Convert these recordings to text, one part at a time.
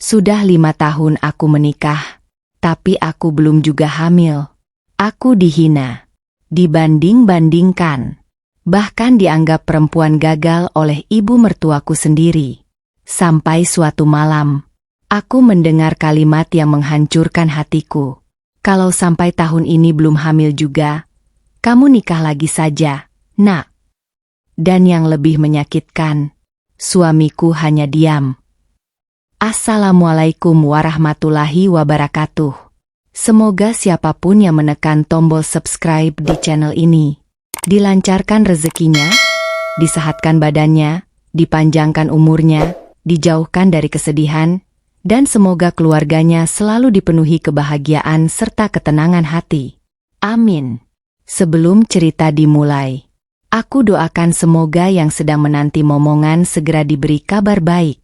Sudah 5 tahun aku menikah, tapi aku belum juga hamil. Aku dihina, dibanding-bandingkan, bahkan dianggap perempuan gagal oleh ibu mertuaku sendiri. Sampai suatu malam, aku mendengar kalimat yang menghancurkan hatiku. Kalau sampai tahun ini belum hamil juga, kamu nikah lagi saja, nak. Dan yang lebih menyakitkan, suamiku hanya diam. Assalamualaikum warahmatullahi wabarakatuh. Semoga siapapun yang menekan tombol subscribe di channel ini, dilancarkan rezekinya, disehatkan badannya, dipanjangkan umurnya, dijauhkan dari kesedihan, dan semoga keluarganya selalu dipenuhi kebahagiaan serta ketenangan hati. Amin. Sebelum cerita dimulai, aku doakan semoga yang sedang menanti momongan segera diberi kabar baik,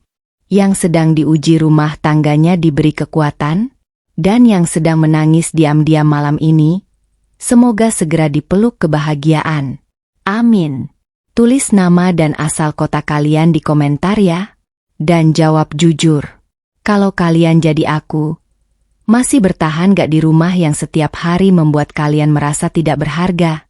yang sedang diuji rumah tangganya diberi kekuatan, dan yang sedang menangis diam-diam malam ini, semoga segera dipeluk kebahagiaan. Amin. Tulis nama dan asal kota kalian di komentar ya, dan jawab jujur. Kalau kalian jadi aku, masih bertahan gak di rumah yang setiap hari membuat kalian merasa tidak berharga?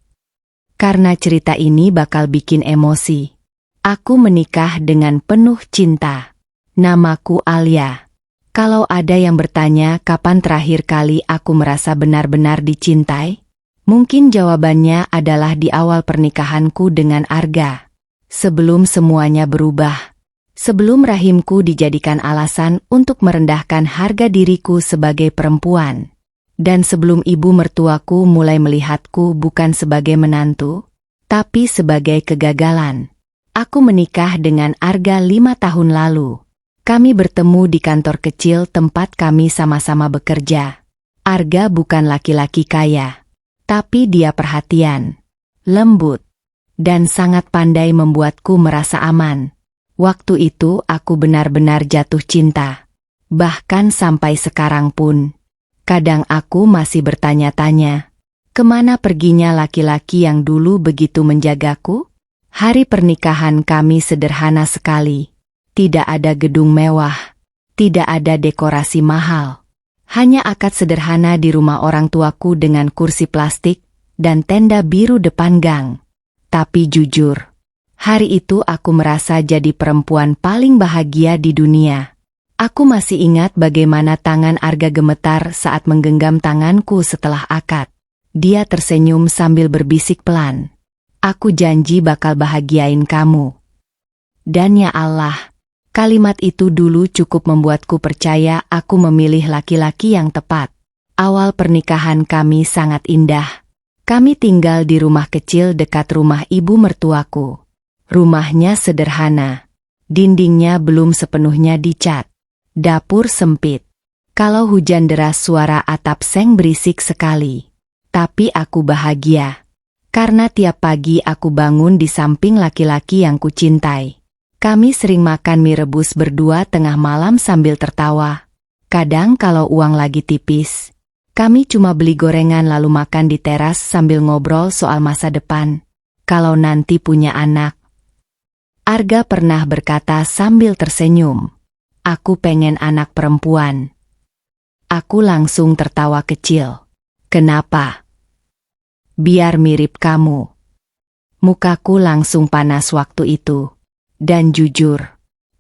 Karena cerita ini bakal bikin emosi. Aku menikah dengan penuh cinta. Namaku Alia. Kalau ada yang bertanya kapan terakhir kali aku merasa benar-benar dicintai, mungkin jawabannya adalah di awal pernikahanku dengan Arga. Sebelum semuanya berubah. Sebelum rahimku dijadikan alasan untuk merendahkan harga diriku sebagai perempuan. Dan sebelum ibu mertuaku mulai melihatku bukan sebagai menantu, tapi sebagai kegagalan. Aku menikah dengan Arga 5 tahun lalu. Kami bertemu di kantor kecil tempat kami sama-sama bekerja. Arga bukan laki-laki kaya, tapi dia perhatian, lembut, dan sangat pandai membuatku merasa aman. Waktu itu aku benar-benar jatuh cinta. Bahkan sampai sekarang pun, kadang aku masih bertanya-tanya, kemana perginya laki-laki yang dulu begitu menjagaku? Hari pernikahan kami sederhana sekali. Tidak ada gedung mewah, tidak ada dekorasi mahal. Hanya akad sederhana di rumah orang tuaku dengan kursi plastik dan tenda biru depan gang. Tapi jujur, hari itu aku merasa jadi perempuan paling bahagia di dunia. Aku masih ingat bagaimana tangan Arga gemetar saat menggenggam tanganku setelah akad. Dia tersenyum sambil berbisik pelan. Aku janji bakal bahagiain kamu. Dan ya Allah, kalimat itu dulu cukup membuatku percaya aku memilih laki-laki yang tepat. Awal pernikahan kami sangat indah. Kami tinggal di rumah kecil dekat rumah ibu mertuaku. Rumahnya sederhana. Dindingnya belum sepenuhnya dicat. Dapur sempit. Kalau hujan deras suara atap seng berisik sekali. Tapi aku bahagia. Karena tiap pagi aku bangun di samping laki-laki yang kucintai. Kami sering makan mie rebus berdua tengah malam sambil tertawa. Kadang kalau uang lagi tipis, kami cuma beli gorengan lalu makan di teras sambil ngobrol soal masa depan. Kalau nanti punya anak. Arga pernah berkata sambil tersenyum, aku pengen anak perempuan. Aku langsung tertawa kecil. Kenapa? Biar mirip kamu. Mukaku langsung panas waktu itu. Dan jujur,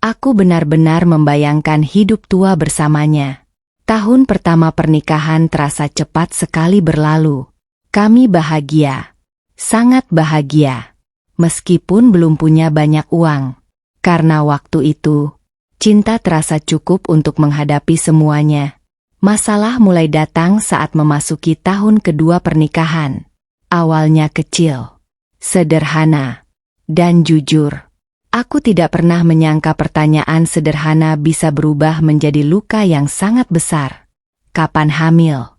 aku benar-benar membayangkan hidup tua bersamanya. Tahun pertama pernikahan terasa cepat sekali berlalu. Kami bahagia. Sangat bahagia. Meskipun belum punya banyak uang. Karena waktu itu, cinta terasa cukup untuk menghadapi semuanya. Masalah mulai datang saat memasuki tahun kedua pernikahan. Awalnya kecil, sederhana, dan jujur. Aku tidak pernah menyangka pertanyaan sederhana bisa berubah menjadi luka yang sangat besar. Kapan hamil?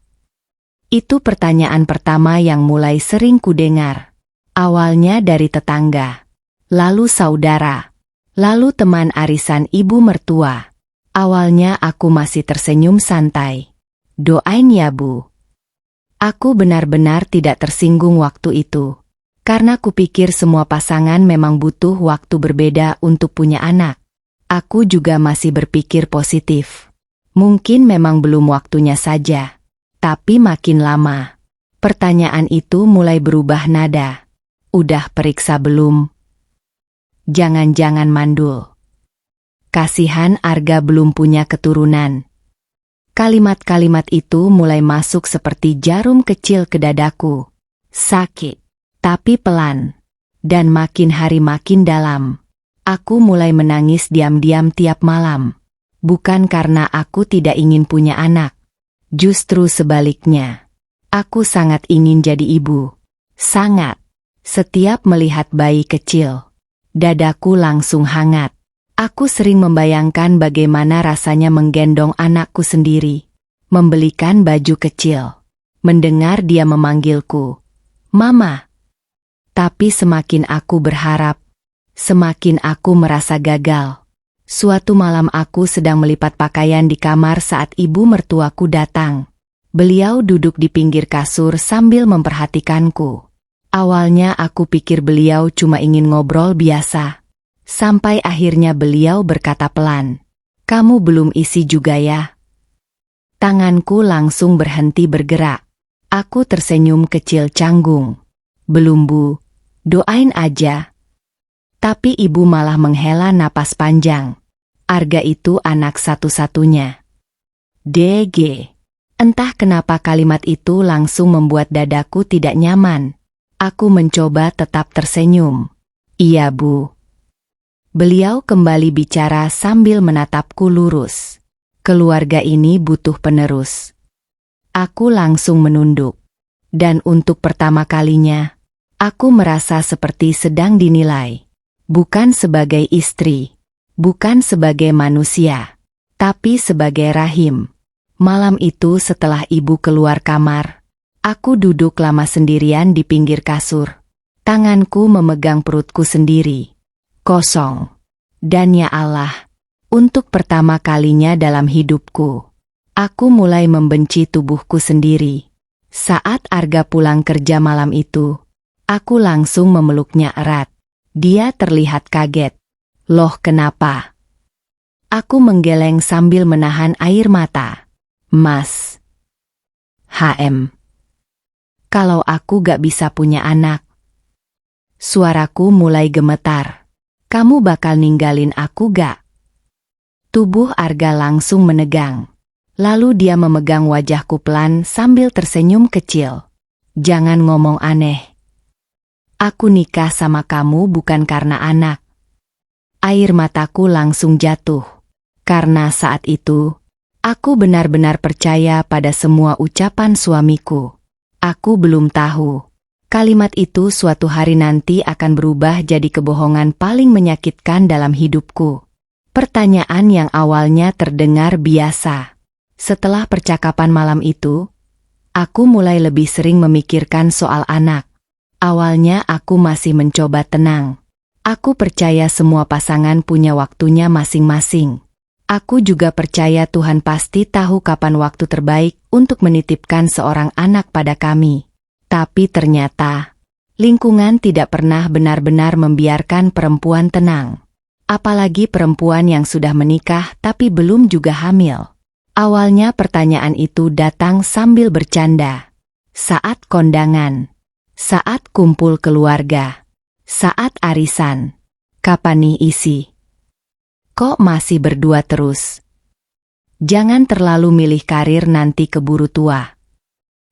Itu pertanyaan pertama yang mulai sering kudengar. Awalnya dari tetangga, lalu saudara, lalu teman arisan ibu mertua. Awalnya aku masih tersenyum santai. Doain ya Bu. Aku benar-benar tidak tersinggung waktu itu. Karena kupikir semua pasangan memang butuh waktu berbeda untuk punya anak. Aku juga masih berpikir positif. Mungkin memang belum waktunya saja. Tapi makin lama, pertanyaan itu mulai berubah nada. Udah periksa belum? Jangan-jangan mandul. Kasihan Arga belum punya keturunan. Kalimat-kalimat itu mulai masuk seperti jarum kecil ke dadaku. Sakit, tapi pelan. Dan makin hari makin dalam. Aku mulai menangis diam-diam tiap malam. Bukan karena aku tidak ingin punya anak. Justru sebaliknya. Aku sangat ingin jadi ibu. Sangat. Setiap melihat bayi kecil, dadaku langsung hangat. Aku sering membayangkan bagaimana rasanya menggendong anakku sendiri, membelikan baju kecil, mendengar dia memanggilku, "Mama." Tapi semakin aku berharap, semakin aku merasa gagal. Suatu malam aku sedang melipat pakaian di kamar saat ibu mertuaku datang. Beliau duduk di pinggir kasur sambil memperhatikanku. Awalnya aku pikir beliau cuma ingin ngobrol biasa. Sampai akhirnya beliau berkata pelan, "Kamu belum isi juga ya?" Tanganku langsung berhenti bergerak. Aku tersenyum kecil canggung. "Belum Bu, doain aja." Tapi ibu malah menghela napas panjang. Arga itu anak satu-satunya. DG. Entah kenapa kalimat itu langsung membuat dadaku tidak nyaman. Aku mencoba tetap tersenyum. "Iya Bu." Beliau kembali bicara sambil menatapku lurus. "Keluarga ini butuh penerus." Aku langsung menunduk. Dan untuk pertama kalinya, aku merasa seperti sedang dinilai. Bukan sebagai istri, bukan sebagai manusia, tapi sebagai rahim. Malam itu setelah ibu keluar kamar, aku duduk lama sendirian di pinggir kasur. Tanganku memegang perutku sendiri. Kosong. Dan ya Allah, untuk pertama kalinya dalam hidupku, aku mulai membenci tubuhku sendiri. Saat Arga pulang kerja malam itu, aku langsung memeluknya erat. Dia terlihat kaget. "Loh kenapa?" Aku menggeleng sambil menahan air mata. "Mas. Kalau aku gak bisa punya anak." Suaraku mulai gemetar. "Kamu bakal ninggalin aku gak?" Tubuh Arga langsung menegang. Lalu dia memegang wajahku pelan sambil tersenyum kecil. "Jangan ngomong aneh. Aku nikah sama kamu bukan karena anak." Air mataku langsung jatuh. Karena saat itu, aku benar-benar percaya pada semua ucapan suamiku. Aku belum tahu. Kalimat itu suatu hari nanti akan berubah jadi kebohongan paling menyakitkan dalam hidupku. Pertanyaan yang awalnya terdengar biasa. Setelah percakapan malam itu, aku mulai lebih sering memikirkan soal anak. Awalnya aku masih mencoba tenang. Aku percaya semua pasangan punya waktunya masing-masing. Aku juga percaya Tuhan pasti tahu kapan waktu terbaik untuk menitipkan seorang anak pada kami. Tapi ternyata, lingkungan tidak pernah benar-benar membiarkan perempuan tenang. Apalagi perempuan yang sudah menikah tapi belum juga hamil. Awalnya pertanyaan itu datang sambil bercanda. Saat kondangan, saat kumpul keluarga, saat arisan. "Kapan nih isi? Kok masih berdua terus? Jangan terlalu milih karir nanti keburu tua."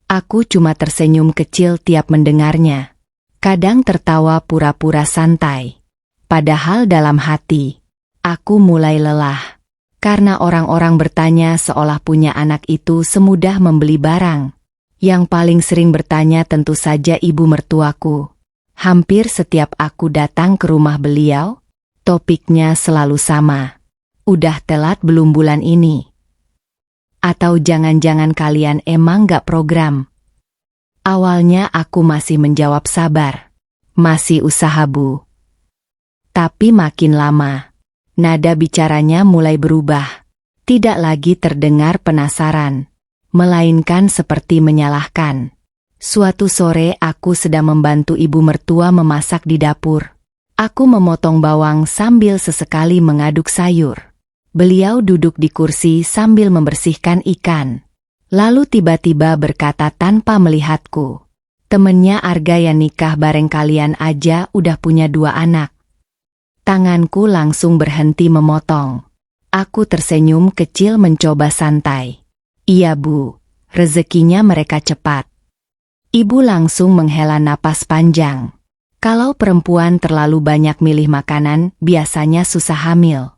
Aku cuma tersenyum kecil tiap mendengarnya. Kadang tertawa pura-pura santai. Padahal dalam hati, aku mulai lelah. Karena orang-orang bertanya seolah punya anak itu semudah membeli barang. Yang paling sering bertanya tentu saja ibu mertuaku. Hampir setiap aku datang ke rumah beliau, topiknya selalu sama. "Udah telat belum bulan ini? Atau jangan-jangan kalian emang gak program?" Awalnya aku masih menjawab sabar. "Masih usaha Bu." Tapi makin lama, nada bicaranya mulai berubah. Tidak lagi terdengar penasaran, melainkan seperti menyalahkan. Suatu sore aku sedang membantu ibu mertua memasak di dapur. Aku memotong bawang sambil sesekali mengaduk sayur. Beliau duduk di kursi sambil membersihkan ikan. Lalu tiba-tiba berkata tanpa melihatku. Temennya Arga yang nikah bareng kalian aja udah punya 2 anak. Tanganku langsung berhenti memotong. Aku tersenyum kecil mencoba santai. Iya Bu, rezekinya mereka cepat. Ibu langsung menghela napas panjang. Kalau perempuan terlalu banyak milih makanan, biasanya susah hamil.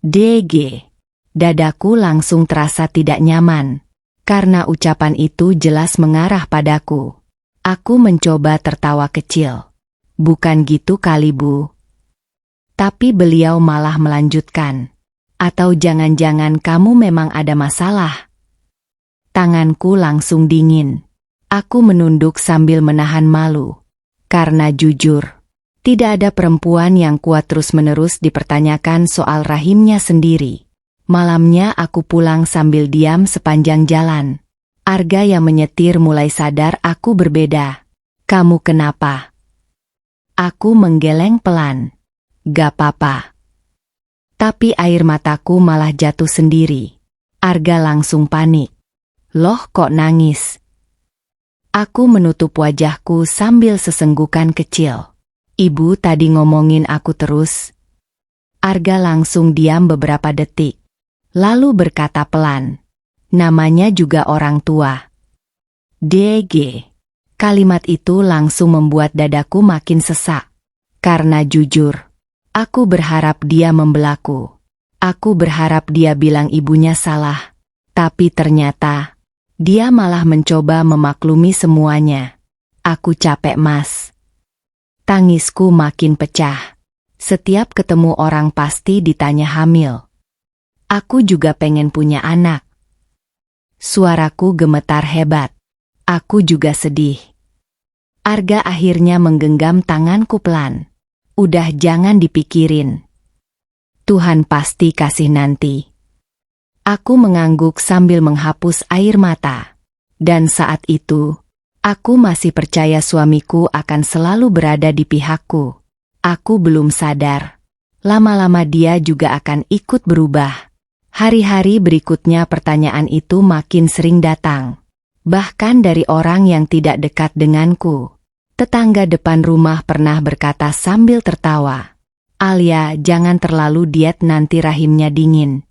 DG. Dadaku langsung terasa tidak nyaman. Karena ucapan itu jelas mengarah padaku. Aku mencoba tertawa kecil. Bukan gitu kali Bu. Tapi beliau malah melanjutkan. Atau jangan-jangan kamu memang ada masalah? Tanganku langsung dingin. Aku menunduk sambil menahan malu. Karena jujur, tidak ada perempuan yang kuat terus-menerus dipertanyakan soal rahimnya sendiri. Malamnya aku pulang sambil diam sepanjang jalan. Arga yang menyetir mulai sadar aku berbeda. Kamu kenapa? Aku menggeleng pelan. Gak apa-apa. Tapi air mataku malah jatuh sendiri. Arga langsung panik. Loh kok nangis? Aku menutup wajahku sambil sesenggukan kecil. Ibu tadi ngomongin aku terus. Arga langsung diam beberapa detik. Lalu berkata pelan. Namanya juga orang tua. DG. Kalimat itu langsung membuat dadaku makin sesak. Karena jujur, aku berharap dia membelaku. Aku berharap dia bilang ibunya salah. Tapi ternyata, dia malah mencoba memaklumi semuanya. Aku capek Mas. Tangisku makin pecah. Setiap ketemu orang pasti ditanya hamil. Aku juga pengen punya anak. Suaraku gemetar hebat. Aku juga sedih. Arga akhirnya menggenggam tanganku pelan. Udah jangan dipikirin. Tuhan pasti kasih nanti. Aku mengangguk sambil menghapus air mata. Dan saat itu, aku masih percaya suamiku akan selalu berada di pihakku. Aku belum sadar. Lama-lama dia juga akan ikut berubah. Hari-hari berikutnya pertanyaan itu makin sering datang. Bahkan dari orang yang tidak dekat denganku. Tetangga depan rumah pernah berkata sambil tertawa. Alia, jangan terlalu diet nanti rahimnya dingin.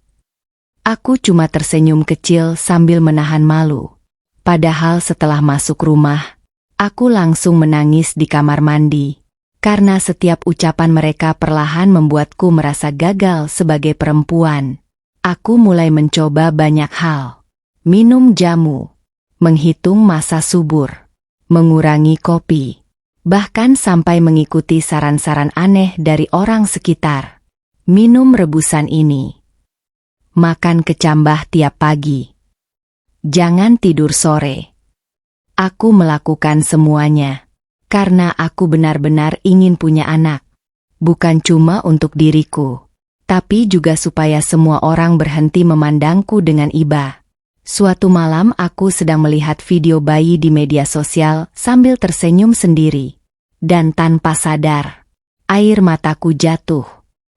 Aku cuma tersenyum kecil sambil menahan malu. Padahal setelah masuk rumah, aku langsung menangis di kamar mandi. Karena setiap ucapan mereka perlahan membuatku merasa gagal sebagai perempuan. Aku mulai mencoba banyak hal. Minum jamu, menghitung masa subur, mengurangi kopi, bahkan sampai mengikuti saran-saran aneh dari orang sekitar. Minum rebusan ini. Makan kecambah tiap pagi. Jangan tidur sore. Aku melakukan semuanya. Karena aku benar-benar ingin punya anak. Bukan cuma untuk diriku. Tapi juga supaya semua orang berhenti memandangku dengan iba. Suatu malam aku sedang melihat video bayi di media sosial sambil tersenyum sendiri. Dan tanpa sadar, air mataku jatuh.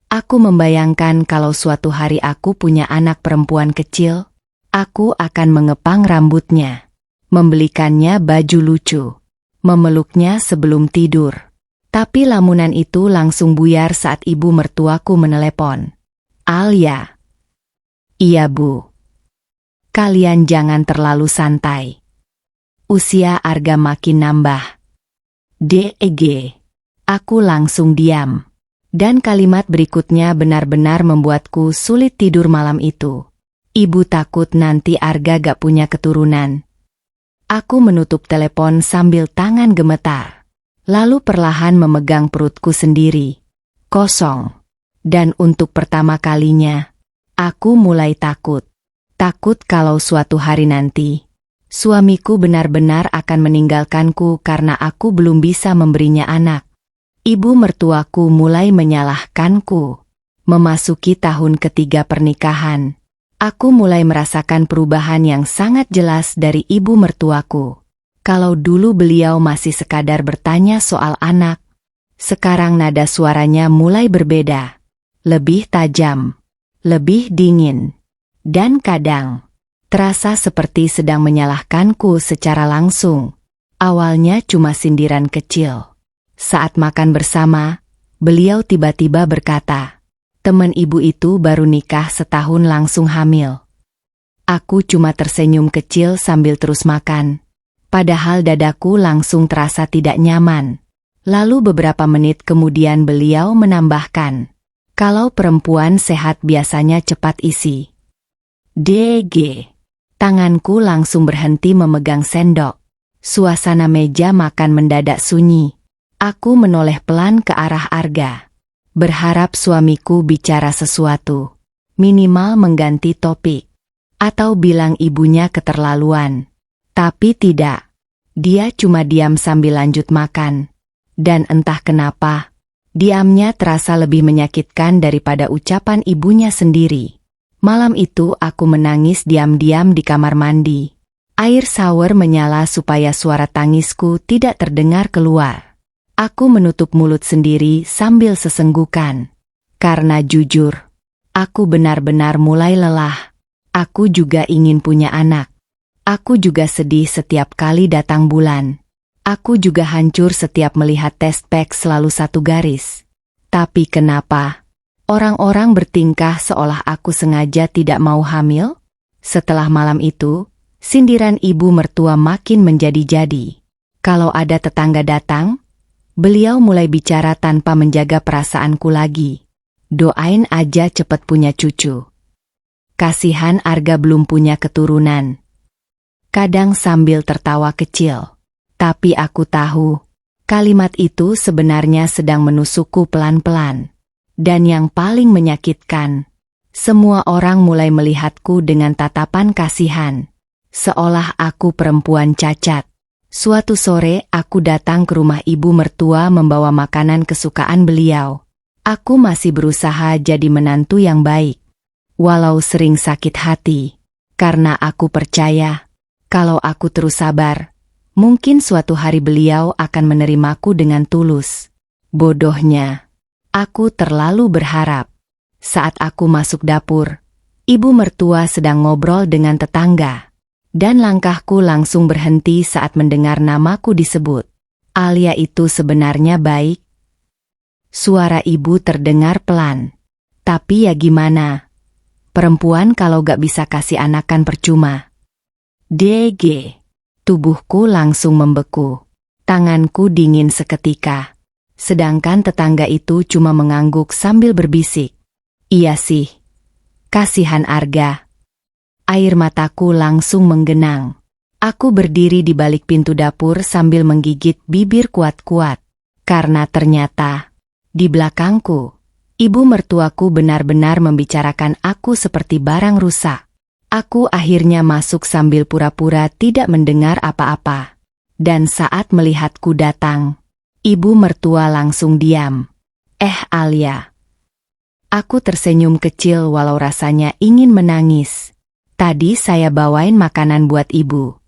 Aku membayangkan kalau suatu hari aku punya anak perempuan kecil, aku akan mengepang rambutnya, membelikannya baju lucu, memeluknya sebelum tidur. Tapi lamunan itu langsung buyar saat ibu mertuaku menelepon. Alia. Iya Bu. Kalian jangan terlalu santai. Usia Arga makin nambah. DEG. Aku langsung diam. Dan kalimat berikutnya benar-benar membuatku sulit tidur malam itu. Ibu takut nanti Arga gak punya keturunan. Aku menutup telepon sambil tangan gemetar. Lalu perlahan memegang perutku sendiri. Kosong. Dan untuk pertama kalinya, aku mulai takut. Takut kalau suatu hari nanti, suamiku benar-benar akan meninggalkanku karena aku belum bisa memberinya anak. Ibu mertuaku mulai menyalahkanku. Memasuki tahun ketiga pernikahan, aku mulai merasakan perubahan yang sangat jelas dari ibu mertuaku. Kalau dulu beliau masih sekadar bertanya soal anak, sekarang nada suaranya mulai berbeda. Lebih tajam, lebih dingin, dan kadang terasa seperti sedang menyalahkanku secara langsung. Awalnya cuma sindiran kecil. Saat makan bersama, beliau tiba-tiba berkata, "Teman ibu itu baru nikah setahun langsung hamil." Aku cuma tersenyum kecil sambil terus makan. Padahal dadaku langsung terasa tidak nyaman. Lalu beberapa menit kemudian beliau menambahkan, "Kalau perempuan sehat biasanya cepat isi." DG. Tanganku langsung berhenti memegang sendok. Suasana meja makan mendadak sunyi. Aku menoleh pelan ke arah Arga. Berharap suamiku bicara sesuatu. Minimal mengganti topik. Atau bilang ibunya keterlaluan. Tapi tidak. Dia cuma diam sambil lanjut makan. Dan entah kenapa, diamnya terasa lebih menyakitkan daripada ucapan ibunya sendiri. Malam itu aku menangis diam-diam di kamar mandi. Air shower menyala supaya suara tangisku tidak terdengar keluar. Aku menutup mulut sendiri sambil sesenggukan. Karena jujur, aku benar-benar mulai lelah. Aku juga ingin punya anak. Aku juga sedih setiap kali datang bulan. Aku juga hancur setiap melihat test pack selalu satu garis. Tapi kenapa orang-orang bertingkah seolah aku sengaja tidak mau hamil? Setelah malam itu, sindiran ibu mertua makin menjadi-jadi. Kalau ada tetangga datang, beliau mulai bicara tanpa menjaga perasaanku lagi. "Doain aja cepet punya cucu. Kasihan Arga belum punya keturunan." Kadang sambil tertawa kecil. Tapi aku tahu, kalimat itu sebenarnya sedang menusukku pelan-pelan. Dan yang paling menyakitkan, semua orang mulai melihatku dengan tatapan kasihan. Seolah aku perempuan cacat. Suatu sore aku datang ke rumah ibu mertua membawa makanan kesukaan beliau. Aku masih berusaha jadi menantu yang baik. Walau sering sakit hati. Karena aku percaya, kalau aku terus sabar, mungkin suatu hari beliau akan menerimaku dengan tulus. Bodohnya, aku terlalu berharap. Saat aku masuk dapur, ibu mertua sedang ngobrol dengan tetangga. Dan langkahku langsung berhenti saat mendengar namaku disebut. Alia itu sebenarnya baik. Suara ibu terdengar pelan. Tapi ya gimana? Perempuan kalau gak bisa kasih anak kan percuma. DG. Tubuhku langsung membeku. Tanganku dingin seketika. Sedangkan tetangga itu cuma mengangguk sambil berbisik. "Iya sih. Kasihan Arga." Air mataku langsung menggenang. Aku berdiri di balik pintu dapur sambil menggigit bibir kuat-kuat. Karena ternyata, di belakangku, ibu mertuaku benar-benar membicarakan aku seperti barang rusak. Aku akhirnya masuk sambil pura-pura tidak mendengar apa-apa. Dan saat melihatku datang, ibu mertua langsung diam. Alia." Aku tersenyum kecil walau rasanya ingin menangis. "Tadi saya bawain makanan buat ibu."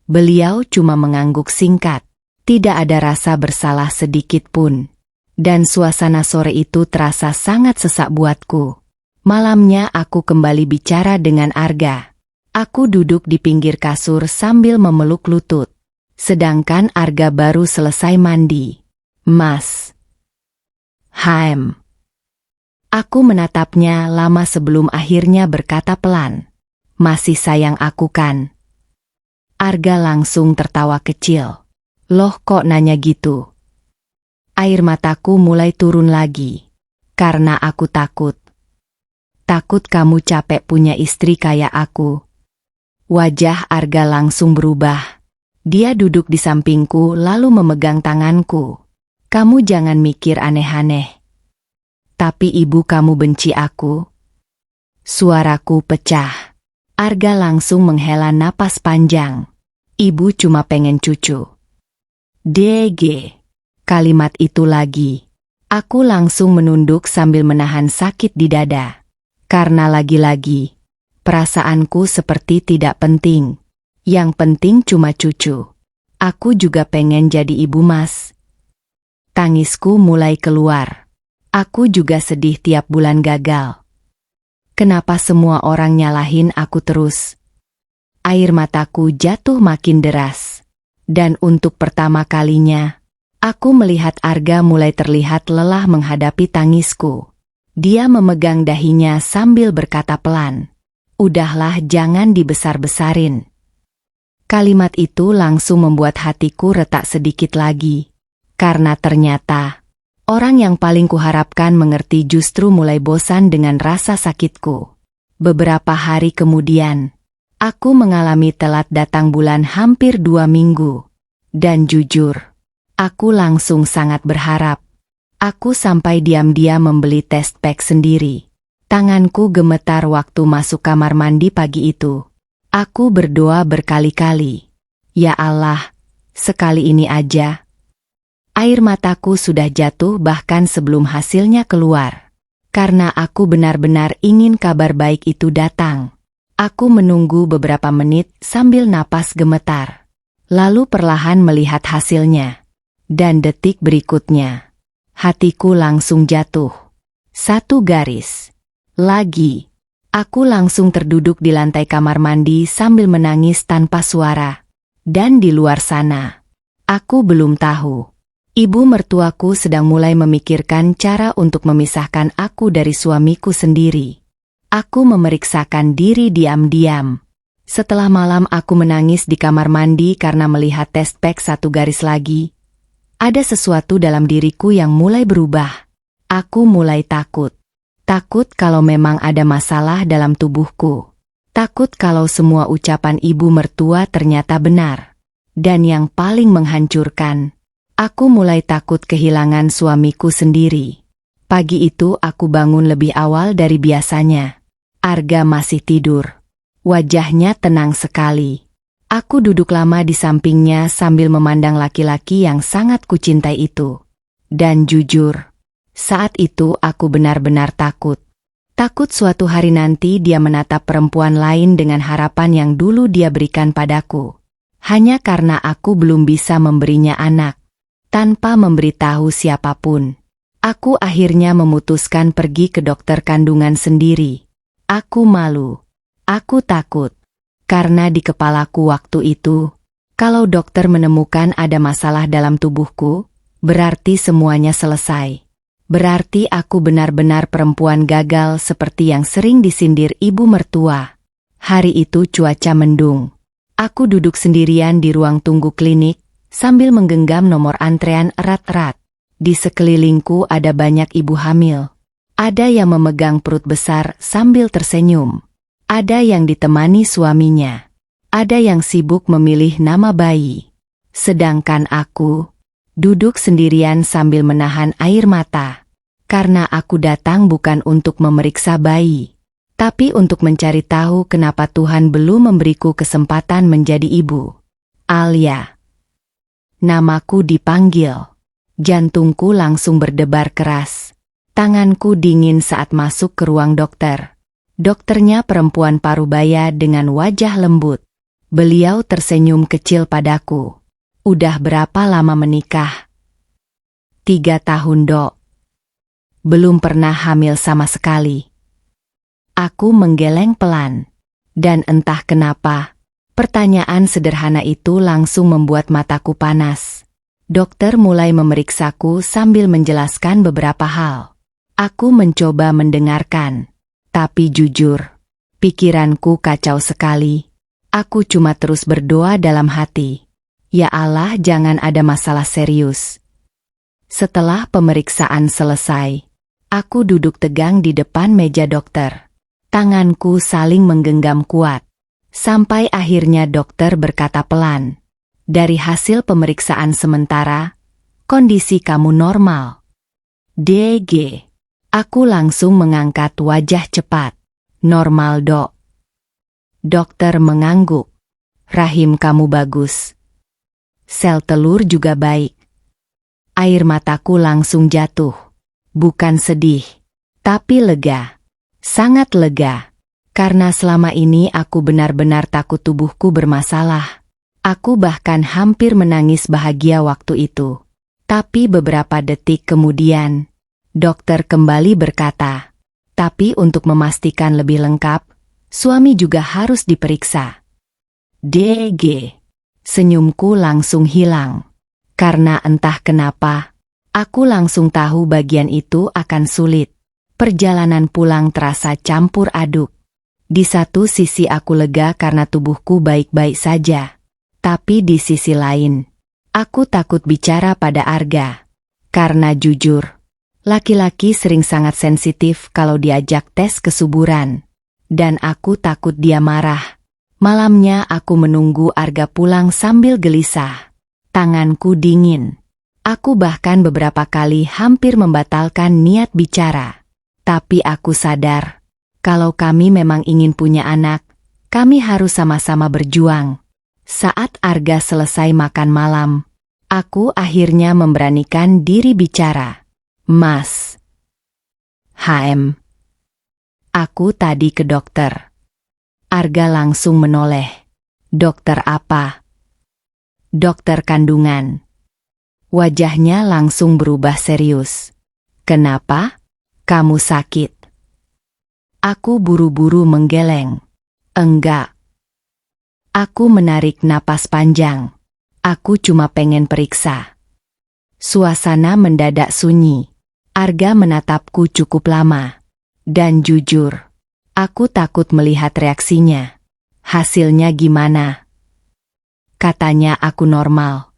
Beliau cuma mengangguk singkat. Tidak ada rasa bersalah sedikit pun. Dan suasana sore itu terasa sangat sesak buatku. Malamnya aku kembali bicara dengan Arga. Aku duduk di pinggir kasur sambil memeluk lutut. Sedangkan Arga baru selesai mandi. "Mas." "Haim." Aku menatapnya lama sebelum akhirnya berkata pelan. "Masih sayang aku kan?" Arga langsung tertawa kecil. "Loh kok nanya gitu?" Air mataku mulai turun lagi. Karena aku takut. Takut kamu capek punya istri kayak aku. Wajah Arga langsung berubah. Dia duduk di sampingku lalu memegang tanganku. "Kamu jangan mikir aneh-aneh. Tapi ibu kamu benci aku?" Suaraku pecah. Arga langsung menghela napas panjang. "Ibu cuma pengen cucu." DG. Kalimat itu lagi. Aku langsung menunduk sambil menahan sakit di dada. Karena lagi-lagi, perasaanku seperti tidak penting. Yang penting cuma cucu. Aku juga pengen jadi ibu, Mas. Tangisku mulai keluar. Aku juga sedih tiap bulan gagal. Kenapa semua orang nyalahin aku terus? Air mataku jatuh makin deras. Dan untuk pertama kalinya, aku melihat Arga mulai terlihat lelah menghadapi tangisku. Dia memegang dahinya sambil berkata pelan, "Udahlah, jangan dibesar-besarin." Kalimat itu langsung membuat hatiku retak sedikit lagi. Karena ternyata, orang yang paling kuharapkan mengerti justru mulai bosan dengan rasa sakitku. Beberapa hari kemudian, aku mengalami telat datang bulan hampir 2 minggu. Dan jujur, aku langsung sangat berharap. Aku sampai diam-diam membeli test pack sendiri. Tanganku gemetar waktu masuk kamar mandi pagi itu. Aku berdoa berkali-kali. Ya Allah, sekali ini aja. Air mataku sudah jatuh bahkan sebelum hasilnya keluar. Karena aku benar-benar ingin kabar baik itu datang. Aku menunggu beberapa menit sambil napas gemetar. Lalu perlahan melihat hasilnya. Dan detik berikutnya, hatiku langsung jatuh. 1 garis. Lagi. Aku langsung terduduk di lantai kamar mandi sambil menangis tanpa suara. Dan di luar sana, aku belum tahu. Ibu mertuaku sedang mulai memikirkan cara untuk memisahkan aku dari suamiku sendiri. Aku memeriksakan diri diam-diam. Setelah malam aku menangis di kamar mandi karena melihat test pack 1 garis lagi. Ada sesuatu dalam diriku yang mulai berubah. Aku mulai takut. Takut kalau memang ada masalah dalam tubuhku. Takut kalau semua ucapan ibu mertua ternyata benar. Dan yang paling menghancurkan, aku mulai takut kehilangan suamiku sendiri. Pagi itu aku bangun lebih awal dari biasanya. Arga masih tidur. Wajahnya tenang sekali. Aku duduk lama di sampingnya sambil memandang laki-laki yang sangat kucintai itu. Dan jujur, saat itu aku benar-benar takut. Takut suatu hari nanti dia menatap perempuan lain dengan harapan yang dulu dia berikan padaku. Hanya karena aku belum bisa memberinya anak. Tanpa memberitahu siapapun, aku akhirnya memutuskan pergi ke dokter kandungan sendiri. Aku malu. Aku takut. Karena di kepalaku waktu itu, kalau dokter menemukan ada masalah dalam tubuhku, berarti semuanya selesai. Berarti aku benar-benar perempuan gagal seperti yang sering disindir ibu mertua. Hari itu cuaca mendung. Aku duduk sendirian di ruang tunggu klinik, sambil menggenggam nomor antrean erat-erat. Di sekelilingku ada banyak ibu hamil. Ada yang memegang perut besar sambil tersenyum. Ada yang ditemani suaminya. Ada yang sibuk memilih nama bayi. Sedangkan aku duduk sendirian sambil menahan air mata. Karena aku datang bukan untuk memeriksa bayi, tapi untuk mencari tahu kenapa Tuhan belum memberiku kesempatan menjadi ibu. Alia. Namaku dipanggil. Jantungku langsung berdebar keras. Tanganku dingin saat masuk ke ruang dokter. Dokternya perempuan parubaya dengan wajah lembut. Beliau tersenyum kecil padaku. Udah berapa lama menikah? 3 tahun, Dok. Belum pernah hamil sama sekali. Aku menggeleng pelan. Dan entah kenapa, pertanyaan sederhana itu langsung membuat mataku panas. Dokter mulai memeriksaku sambil menjelaskan beberapa hal. Aku mencoba mendengarkan. Tapi jujur, pikiranku kacau sekali. Aku cuma terus berdoa dalam hati. Ya Allah, jangan ada masalah serius. Setelah pemeriksaan selesai, aku duduk tegang di depan meja dokter. Tanganku saling menggenggam kuat. Sampai akhirnya dokter berkata pelan. Dari hasil pemeriksaan sementara, kondisi kamu normal. DG. Aku langsung mengangkat wajah cepat. Normal, Dok. Dokter mengangguk. Rahim kamu bagus. Sel telur juga baik. Air mataku langsung jatuh. Bukan sedih, tapi lega. Sangat lega. Karena selama ini aku benar-benar takut tubuhku bermasalah. Aku bahkan hampir menangis bahagia waktu itu. Tapi beberapa detik kemudian, dokter kembali berkata, Tapi untuk memastikan lebih lengkap, suami juga harus diperiksa. DG. Senyumku langsung hilang. Karena entah kenapa, aku langsung tahu bagian itu akan sulit. Perjalanan pulang terasa campur aduk. Di satu sisi aku lega karena tubuhku baik-baik saja. Tapi di sisi lain, aku takut bicara pada Arga. Karena jujur, laki-laki sering sangat sensitif kalau diajak tes kesuburan. Dan aku takut dia marah. Malamnya aku menunggu Arga pulang sambil gelisah. Tanganku dingin. Aku bahkan beberapa kali hampir membatalkan niat bicara. Tapi aku sadar, kalau kami memang ingin punya anak, kami harus sama-sama berjuang. Saat Arga selesai makan malam, aku akhirnya memberanikan diri bicara. Mas. HM. Aku tadi ke dokter. Arga langsung menoleh. Dokter apa? Dokter kandungan. Wajahnya langsung berubah serius. Kenapa? Kamu sakit? Aku buru-buru menggeleng. Enggak. Aku menarik napas panjang. Aku cuma pengen periksa. Suasana mendadak sunyi. Arga menatapku cukup lama. Dan jujur, aku takut melihat reaksinya. Hasilnya gimana? Katanya aku normal.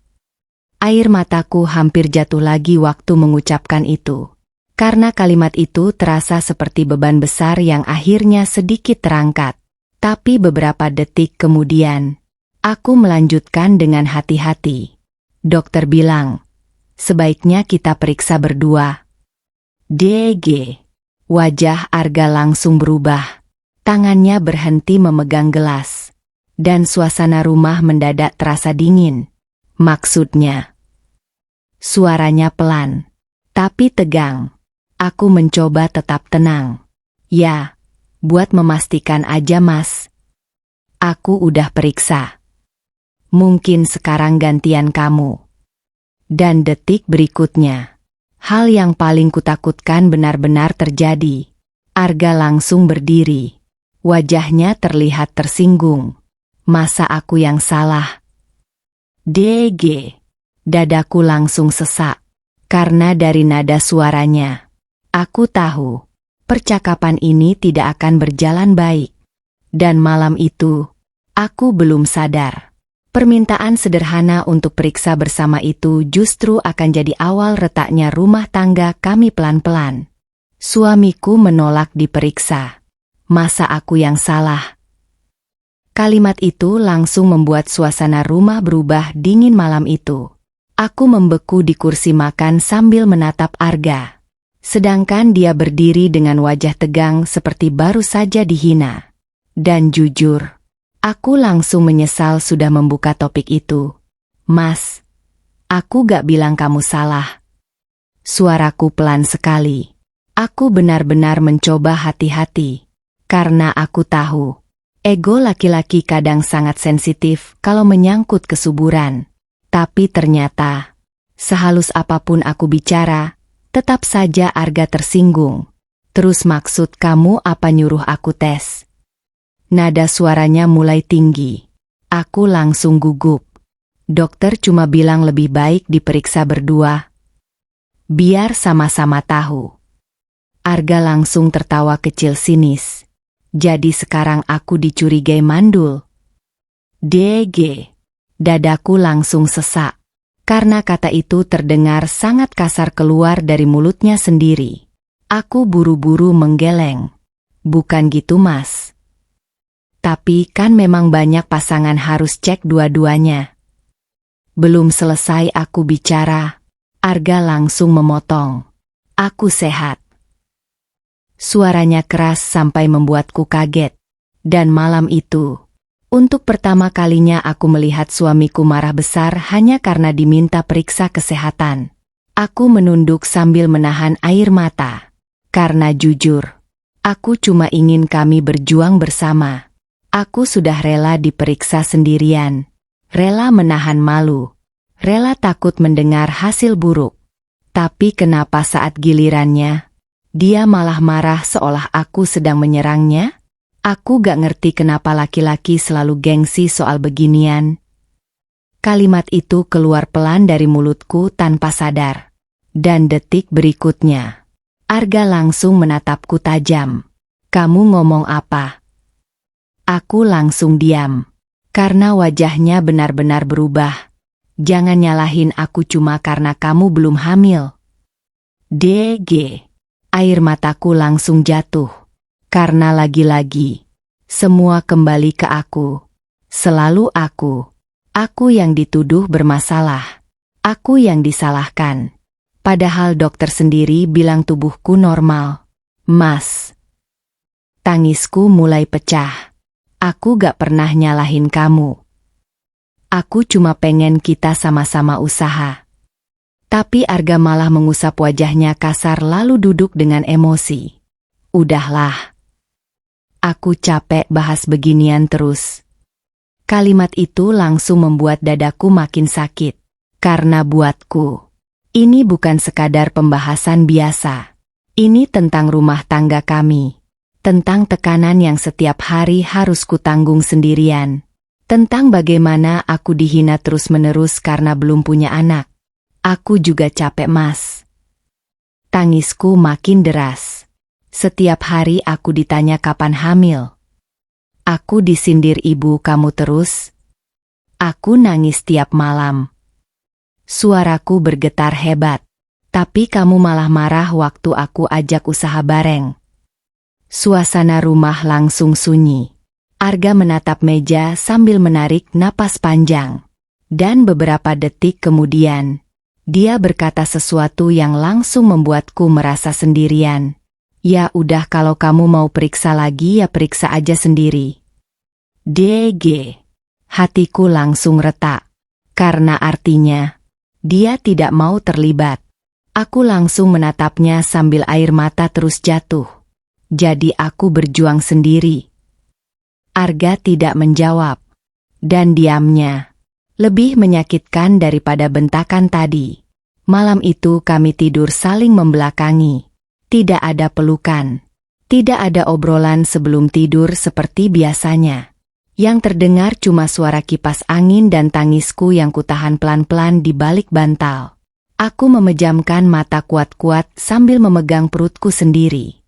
Air mataku hampir jatuh lagi waktu mengucapkan itu. Karena kalimat itu terasa seperti beban besar yang akhirnya sedikit terangkat. Tapi beberapa detik kemudian, aku melanjutkan dengan hati-hati. Dokter bilang, sebaiknya kita periksa berdua. DG. Wajah Arga langsung berubah. Tangannya berhenti memegang gelas. Dan suasana rumah mendadak terasa dingin. Maksudnya. Suaranya pelan. Tapi tegang. Aku mencoba tetap tenang. Ya, buat memastikan aja mas. Aku udah periksa. Mungkin sekarang gantian kamu. Dan detik berikutnya. Hal yang paling kutakutkan benar-benar terjadi. Arga langsung berdiri. Wajahnya terlihat tersinggung. Masa aku yang salah? DG. Dadaku langsung sesak. Karena dari nada suaranya, aku tahu, percakapan ini tidak akan berjalan baik. Dan malam itu, aku belum sadar. Permintaan sederhana untuk periksa bersama itu justru akan jadi awal retaknya rumah tangga kami pelan-pelan. Suamiku menolak diperiksa. Masa aku yang salah? Kalimat itu langsung membuat suasana rumah berubah dingin malam itu. Aku membeku di kursi makan sambil menatap Arga. Sedangkan dia berdiri dengan wajah tegang seperti baru saja dihina. Dan jujur, aku langsung menyesal sudah membuka topik itu. Mas, aku gak bilang kamu salah. Suaraku pelan sekali. Aku benar-benar mencoba hati-hati. Karena aku tahu, ego laki-laki kadang sangat sensitif kalau menyangkut kesuburan. Tapi ternyata, sehalus apapun aku bicara, tetap saja Arga tersinggung. Terus maksud kamu apa nyuruh aku tes? Nada suaranya mulai tinggi. Aku langsung gugup. Dokter cuma bilang lebih baik diperiksa berdua. Biar sama-sama tahu. Arga langsung tertawa kecil sinis. Jadi sekarang aku dicurigai mandul. DG. Dadaku langsung sesak. Karena kata itu terdengar sangat kasar keluar dari mulutnya sendiri. Aku buru-buru menggeleng. Bukan gitu mas. Tapi kan memang banyak pasangan harus cek dua-duanya. Belum selesai aku bicara, Arga langsung memotong. Aku sehat. Suaranya keras sampai membuatku kaget. Dan malam itu, untuk pertama kalinya aku melihat suamiku marah besar hanya karena diminta periksa kesehatan. Aku menunduk sambil menahan air mata. Karena jujur, aku cuma ingin kami berjuang bersama. Aku sudah rela diperiksa sendirian. Rela menahan malu. Rela takut mendengar hasil buruk. Tapi kenapa saat gilirannya, Dia malah marah seolah aku sedang menyerangnya. Aku gak ngerti kenapa laki-laki selalu gengsi soal beginian. Kalimat itu keluar pelan dari mulutku tanpa sadar. Dan detik berikutnya, Arga langsung menatapku tajam. Kamu ngomong apa? Aku langsung diam. Karena wajahnya benar-benar berubah. Jangan nyalahin aku cuma karena kamu belum hamil. DG. Air mataku langsung jatuh. Karena lagi-lagi, semua kembali ke aku. Selalu aku. Aku yang dituduh bermasalah. Aku yang disalahkan. Padahal dokter sendiri bilang tubuhku normal. Mas. Tangisku mulai pecah. Aku gak pernah nyalahin kamu. Aku cuma pengen kita sama-sama usaha. Tapi Arga malah mengusap wajahnya kasar lalu duduk dengan emosi. Udahlah. Aku capek bahas beginian terus. Kalimat itu langsung membuat dadaku makin sakit. Karena buatku, ini bukan sekadar pembahasan biasa. Ini tentang rumah tangga kami. Tentang tekanan yang setiap hari harus kutanggung sendirian. Tentang bagaimana aku dihina terus-menerus karena belum punya anak. Aku juga capek, Mas. Tangisku makin deras. Setiap hari aku ditanya kapan hamil. Aku disindir ibu kamu terus. Aku nangis tiap malam. Suaraku bergetar hebat. Tapi kamu malah marah waktu aku ajak usaha bareng. Suasana rumah langsung sunyi. Arga menatap meja sambil menarik napas panjang. Dan beberapa detik kemudian, dia berkata sesuatu yang langsung membuatku merasa sendirian. Ya udah, kalau kamu mau periksa lagi ya periksa aja sendiri. DG. Hatiku langsung retak. Karena artinya, dia tidak mau terlibat. Aku langsung menatapnya sambil air mata terus jatuh. Jadi aku berjuang sendiri. Arga tidak menjawab. Dan diamnya lebih menyakitkan daripada bentakan tadi. Malam itu kami tidur saling membelakangi. Tidak ada pelukan. Tidak ada obrolan sebelum tidur seperti biasanya. Yang terdengar cuma suara kipas angin dan tangisku yang kutahan pelan-pelan di balik bantal. Aku memejamkan mata kuat-kuat sambil memegang perutku sendiri.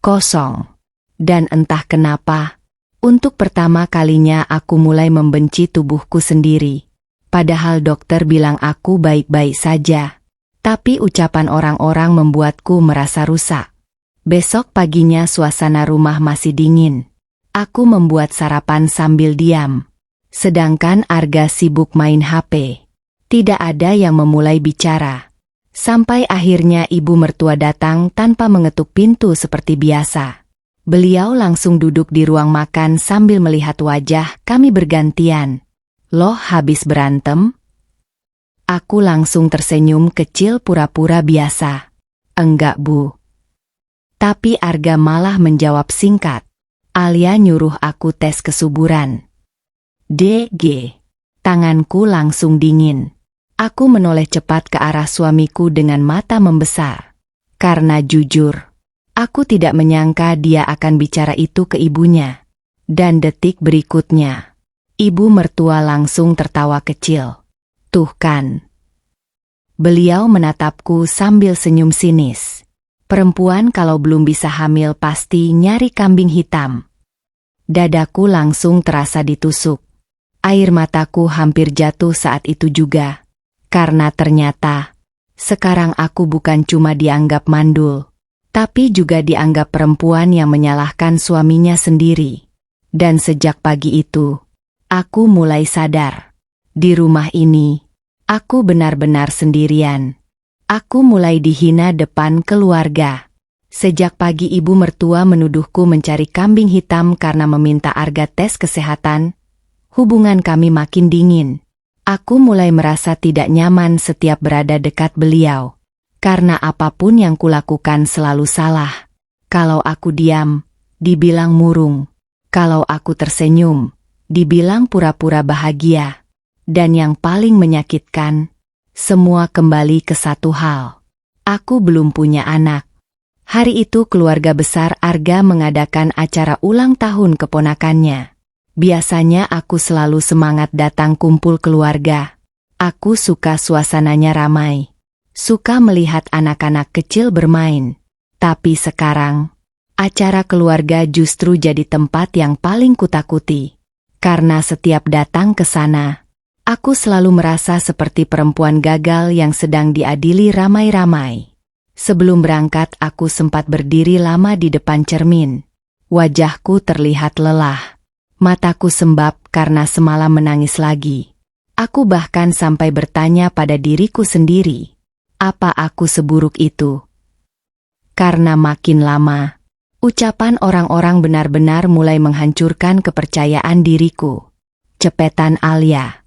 Kosong. Dan entah kenapa, untuk pertama kalinya aku mulai membenci tubuhku sendiri. Padahal dokter bilang aku baik-baik saja. Tapi ucapan orang-orang membuatku merasa rusak. Besok paginya suasana rumah masih dingin. Aku membuat sarapan sambil diam. Sedangkan Arga sibuk main HP. Tidak ada yang memulai bicara. Sampai akhirnya ibu mertua datang tanpa mengetuk pintu seperti biasa. Beliau langsung duduk di ruang makan sambil melihat wajah kami bergantian. Loh, habis berantem? Aku langsung tersenyum kecil pura-pura biasa. Enggak, Bu. Tapi Arga malah menjawab singkat. Alia nyuruh aku tes kesuburan. DG. Tanganku langsung dingin. Aku menoleh cepat ke arah suamiku dengan mata membesar. Karena jujur, aku tidak menyangka dia akan bicara itu ke ibunya. Dan detik berikutnya, ibu mertua langsung tertawa kecil. Tuh kan. Beliau menatapku sambil senyum sinis. Perempuan kalau belum bisa hamil pasti nyari kambing hitam. Dadaku langsung terasa ditusuk. Air mataku hampir jatuh saat itu juga. Karena ternyata, sekarang aku bukan cuma dianggap mandul, tapi juga dianggap perempuan yang menyalahkan suaminya sendiri. Dan sejak pagi itu, aku mulai sadar. Di rumah ini, aku benar-benar sendirian. Aku mulai dihina depan keluarga. Sejak pagi ibu mertua menuduhku mencari kambing hitam karena meminta Arga tes kesehatan. Hubungan kami makin dingin. Aku mulai merasa tidak nyaman setiap berada dekat beliau. Karena apapun yang kulakukan selalu salah. Kalau aku diam, dibilang murung. Kalau aku tersenyum, dibilang pura-pura bahagia. Dan yang paling menyakitkan, semua kembali ke satu hal. Aku belum punya anak. Hari itu keluarga besar Arga mengadakan acara ulang tahun keponakannya. Biasanya aku selalu semangat datang kumpul keluarga. Aku suka suasananya ramai. Suka melihat anak-anak kecil bermain. Tapi sekarang, acara keluarga justru jadi tempat yang paling kutakuti. Karena setiap datang ke sana, aku selalu merasa seperti perempuan gagal yang sedang diadili ramai-ramai. Sebelum berangkat aku sempat berdiri lama di depan cermin. Wajahku terlihat lelah. Mataku sembab karena semalam menangis lagi. Aku bahkan sampai bertanya pada diriku sendiri, apa aku seburuk itu? Karena makin lama, ucapan orang-orang benar-benar mulai menghancurkan kepercayaan diriku. Cepetan Alia.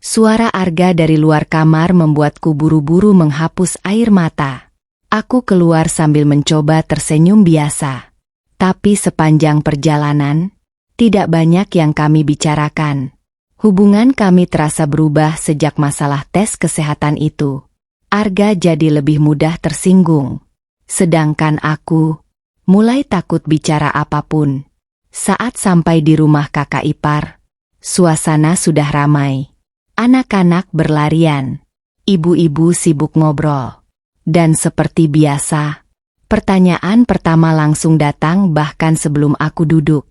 Suara Arga dari luar kamar membuatku buru-buru menghapus air mata. Aku keluar sambil mencoba tersenyum biasa. Tapi sepanjang perjalanan, tidak banyak yang kami bicarakan. Hubungan kami terasa berubah sejak masalah tes kesehatan itu. Arga jadi lebih mudah tersinggung. Sedangkan aku mulai takut bicara apapun. Saat sampai di rumah kakak ipar, suasana sudah ramai. Anak-anak berlarian. Ibu-ibu sibuk ngobrol. Dan seperti biasa, pertanyaan pertama langsung datang bahkan sebelum aku duduk.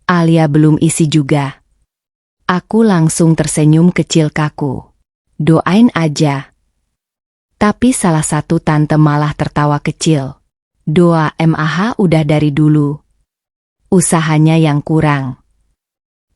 Alia belum isi juga. Aku langsung tersenyum kecil kaku. Doain aja. Tapi salah satu tante malah tertawa kecil. Doa MAH udah dari dulu. Usahanya yang kurang.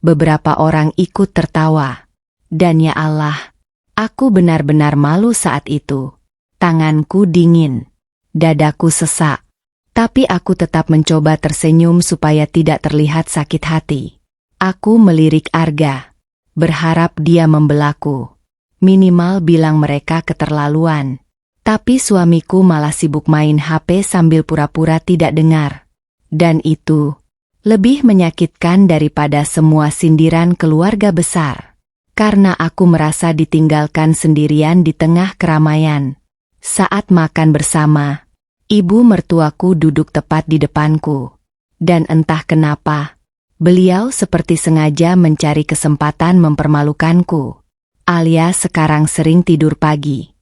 Beberapa orang ikut tertawa. Dan ya Allah, aku benar-benar malu saat itu. Tanganku dingin. Dadaku sesak. Tapi aku tetap mencoba tersenyum supaya tidak terlihat sakit hati. Aku melirik Arga. Berharap dia membelaku. Minimal bilang mereka keterlaluan. Tapi suamiku malah sibuk main HP sambil pura-pura tidak dengar. Dan itu lebih menyakitkan daripada semua sindiran keluarga besar. Karena aku merasa ditinggalkan sendirian di tengah keramaian. Saat makan bersama, ibu mertuaku duduk tepat di depanku. Dan entah kenapa, beliau seperti sengaja mencari kesempatan mempermalukanku. Alia sekarang sering tidur pagi.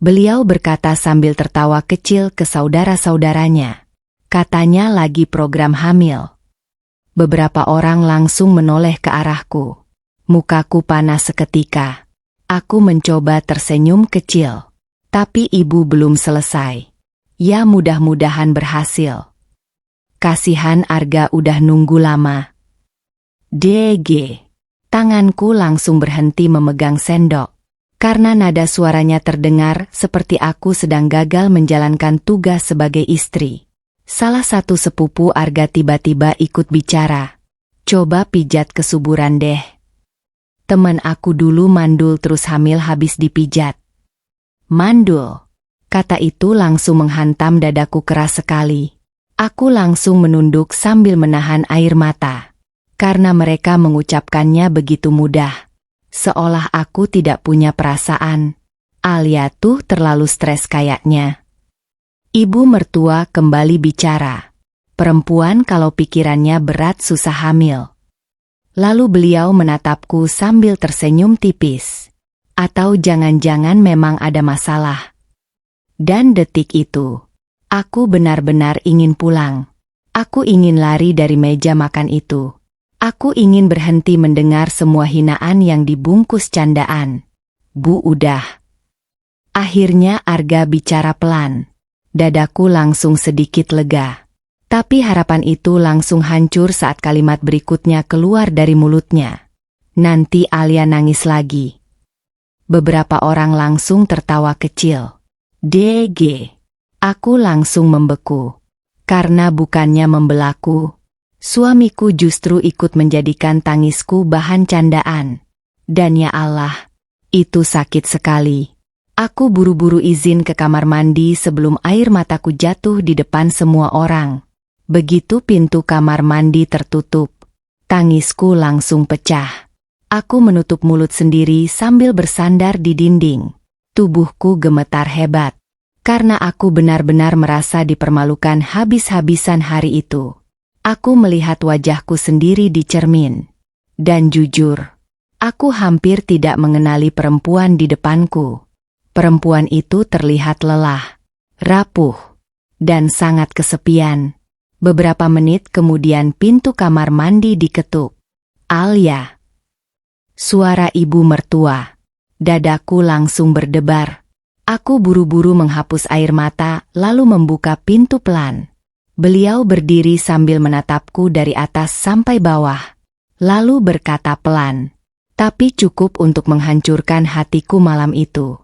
Beliau berkata sambil tertawa kecil ke saudara-saudaranya. Katanya lagi program hamil. Beberapa orang langsung menoleh ke arahku. Mukaku panas seketika. Aku mencoba tersenyum kecil. Tapi ibu belum selesai. Ya mudah-mudahan berhasil. Kasihan Arga udah nunggu lama. DG. Tanganku langsung berhenti memegang sendok. Karena nada suaranya terdengar seperti aku sedang gagal menjalankan tugas sebagai istri. Salah satu sepupu Arga tiba-tiba ikut bicara. Coba pijat kesuburan deh. Temen aku dulu mandul terus hamil habis dipijat. Mandul. Kata itu langsung menghantam dadaku keras sekali. Aku langsung menunduk sambil menahan air mata. Karena mereka mengucapkannya begitu mudah. Seolah aku tidak punya perasaan. Alia tuh terlalu stres kayaknya. Ibu mertua kembali bicara. Perempuan kalau pikirannya berat susah hamil. Lalu beliau menatapku sambil tersenyum tipis. Atau jangan-jangan memang ada masalah. Dan detik itu, aku benar-benar ingin pulang. Aku ingin lari dari meja makan itu. Aku ingin berhenti mendengar semua hinaan yang dibungkus candaan. Bu udah. Akhirnya Arga bicara pelan. Dadaku langsung sedikit lega. Tapi harapan itu langsung hancur saat kalimat berikutnya keluar dari mulutnya. Nanti Alia nangis lagi. Beberapa orang langsung tertawa kecil. DG. Aku langsung membeku. Karena bukannya membelaku, suamiku justru ikut menjadikan tangisku bahan candaan. Dan ya Allah, itu sakit sekali. Aku buru-buru izin ke kamar mandi sebelum air mataku jatuh di depan semua orang. Begitu pintu kamar mandi tertutup, tangisku langsung pecah. Aku menutup mulut sendiri sambil bersandar di dinding. Tubuhku gemetar hebat. Karena aku benar-benar merasa dipermalukan habis-habisan hari itu. Aku melihat wajahku sendiri di cermin. Dan jujur, aku hampir tidak mengenali perempuan di depanku. Perempuan itu terlihat lelah, rapuh, dan sangat kesepian. Beberapa menit kemudian pintu kamar mandi diketuk. Alia. Suara ibu mertua. Dadaku langsung berdebar. Aku buru-buru menghapus air mata lalu membuka pintu pelan. Beliau berdiri sambil menatapku dari atas sampai bawah. Lalu berkata pelan, tapi cukup untuk menghancurkan hatiku malam itu.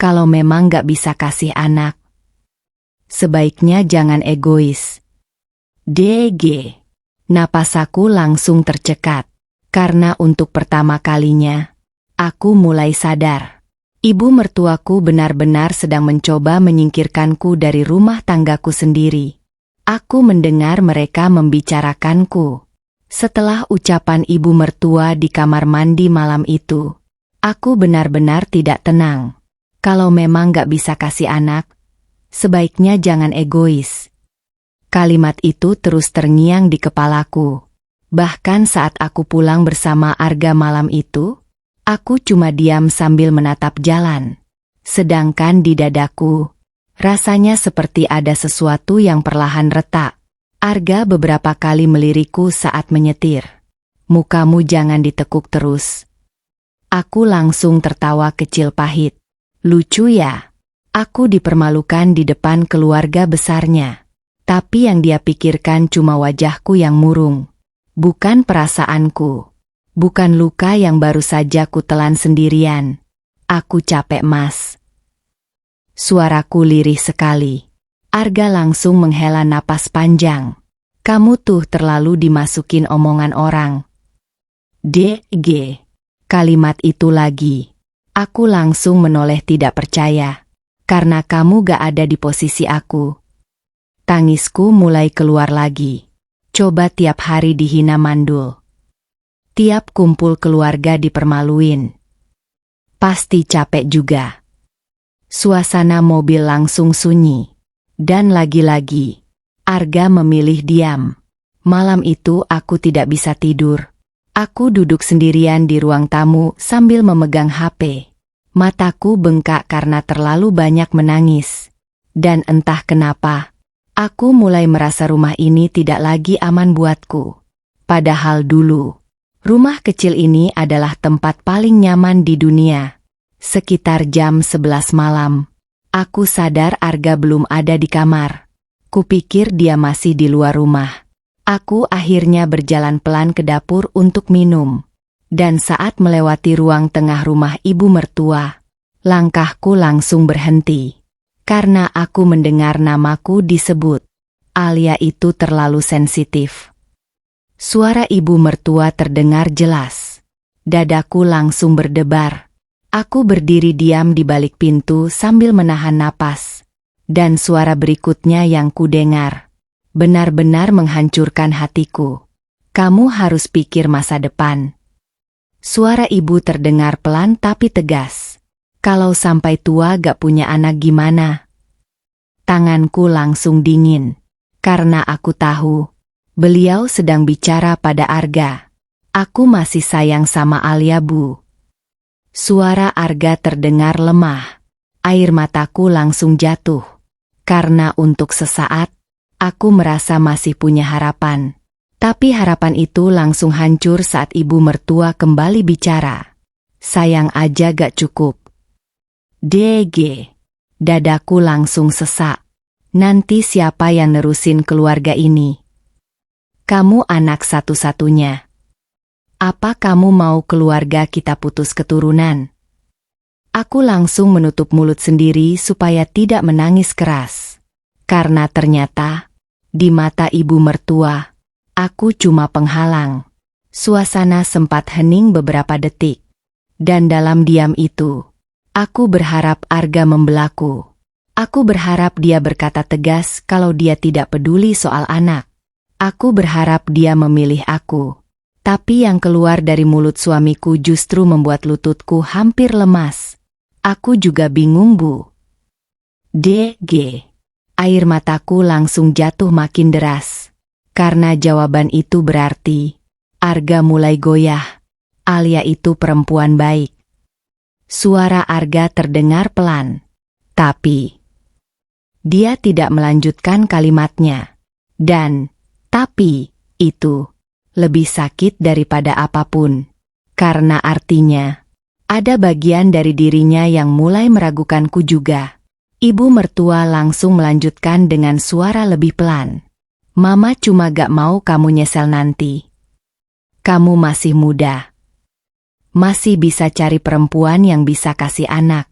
Kalau memang gak bisa kasih anak, sebaiknya jangan egois. DG. Napas aku langsung tercekat. Karena untuk pertama kalinya, aku mulai sadar. Ibu mertuaku benar-benar sedang mencoba menyingkirkanku dari rumah tanggaku sendiri. Aku mendengar mereka membicarakanku. Setelah ucapan ibu mertua di kamar mandi malam itu, aku benar-benar tidak tenang. Kalau memang gak bisa kasih anak, sebaiknya jangan egois. Kalimat itu terus terngiang di kepalaku. Bahkan saat aku pulang bersama Arga malam itu, aku cuma diam sambil menatap jalan. Sedangkan di dadaku, rasanya seperti ada sesuatu yang perlahan retak. Arga beberapa kali melirikku saat menyetir. Mukamu jangan ditekuk terus. Aku langsung tertawa kecil pahit. Lucu ya? Aku dipermalukan di depan keluarga besarnya. Tapi yang dia pikirkan cuma wajahku yang murung. Bukan perasaanku. Bukan luka yang baru saja kutelan sendirian. Aku capek, Mas. Suaraku lirih sekali. Arga langsung menghela napas panjang. Kamu tuh terlalu dimasukin omongan orang. DG. Kalimat itu lagi. Aku langsung menoleh tidak percaya. Karena kamu gak ada di posisi aku. Tangisku mulai keluar lagi. Coba tiap hari dihina mandul. Tiap kumpul keluarga dipermaluin. Pasti capek juga. Suasana mobil langsung sunyi. Dan lagi-lagi, Arga memilih diam. Malam itu aku tidak bisa tidur. Aku duduk sendirian di ruang tamu sambil memegang HP. Mataku bengkak karena terlalu banyak menangis. Dan entah kenapa, aku mulai merasa rumah ini tidak lagi aman buatku. Padahal dulu, rumah kecil ini adalah tempat paling nyaman di dunia. Sekitar jam 11 malam, aku sadar Arga belum ada di kamar. Kupikir dia masih di luar rumah. Aku akhirnya berjalan pelan ke dapur untuk minum. Dan saat melewati ruang tengah rumah ibu mertua, langkahku langsung berhenti. Karena aku mendengar namaku disebut. Alia itu terlalu sensitif. Suara ibu mertua terdengar jelas. Dadaku langsung berdebar. Aku berdiri diam di balik pintu sambil menahan napas. Dan suara berikutnya yang kudengar benar-benar menghancurkan hatiku. Kamu harus pikir masa depan. Suara ibu terdengar pelan tapi tegas. Kalau sampai tua gak punya anak gimana? Tanganku langsung dingin. Karena aku tahu, beliau sedang bicara pada Arga. Aku masih sayang sama Alia, Bu. Suara Arga terdengar lemah. Air mataku langsung jatuh. Karena untuk sesaat, aku merasa masih punya harapan. Tapi harapan itu langsung hancur saat ibu mertua kembali bicara. Sayang aja gak cukup. DG. Dadaku langsung sesak. Nanti siapa yang nerusin keluarga ini? Kamu anak satu-satunya. Apa kamu mau keluarga kita putus keturunan? Aku langsung menutup mulut sendiri supaya tidak menangis keras. Karena ternyata, di mata ibu mertua, aku cuma penghalang. Suasana sempat hening beberapa detik. Dan dalam diam itu, aku berharap Arga membelaku. Aku berharap dia berkata tegas kalau dia tidak peduli soal anak. Aku berharap dia memilih aku. Tapi yang keluar dari mulut suamiku justru membuat lututku hampir lemas. Aku juga bingung, Bu. DG. Air mataku langsung jatuh makin deras. Karena jawaban itu berarti, Arga mulai goyah. Alia itu perempuan baik. Suara Arga terdengar pelan. Tapi, dia tidak melanjutkan kalimatnya. Dan, tapi, itu, lebih sakit daripada apapun. Karena artinya, ada bagian dari dirinya yang mulai meragukanku juga. Ibu mertua langsung melanjutkan dengan suara lebih pelan. Mama cuma gak mau kamu nyesel nanti. Kamu masih muda. Masih bisa cari perempuan yang bisa kasih anak.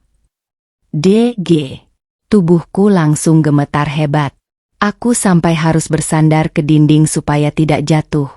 DG. Tubuhku langsung gemetar hebat. Aku sampai harus bersandar ke dinding supaya tidak jatuh.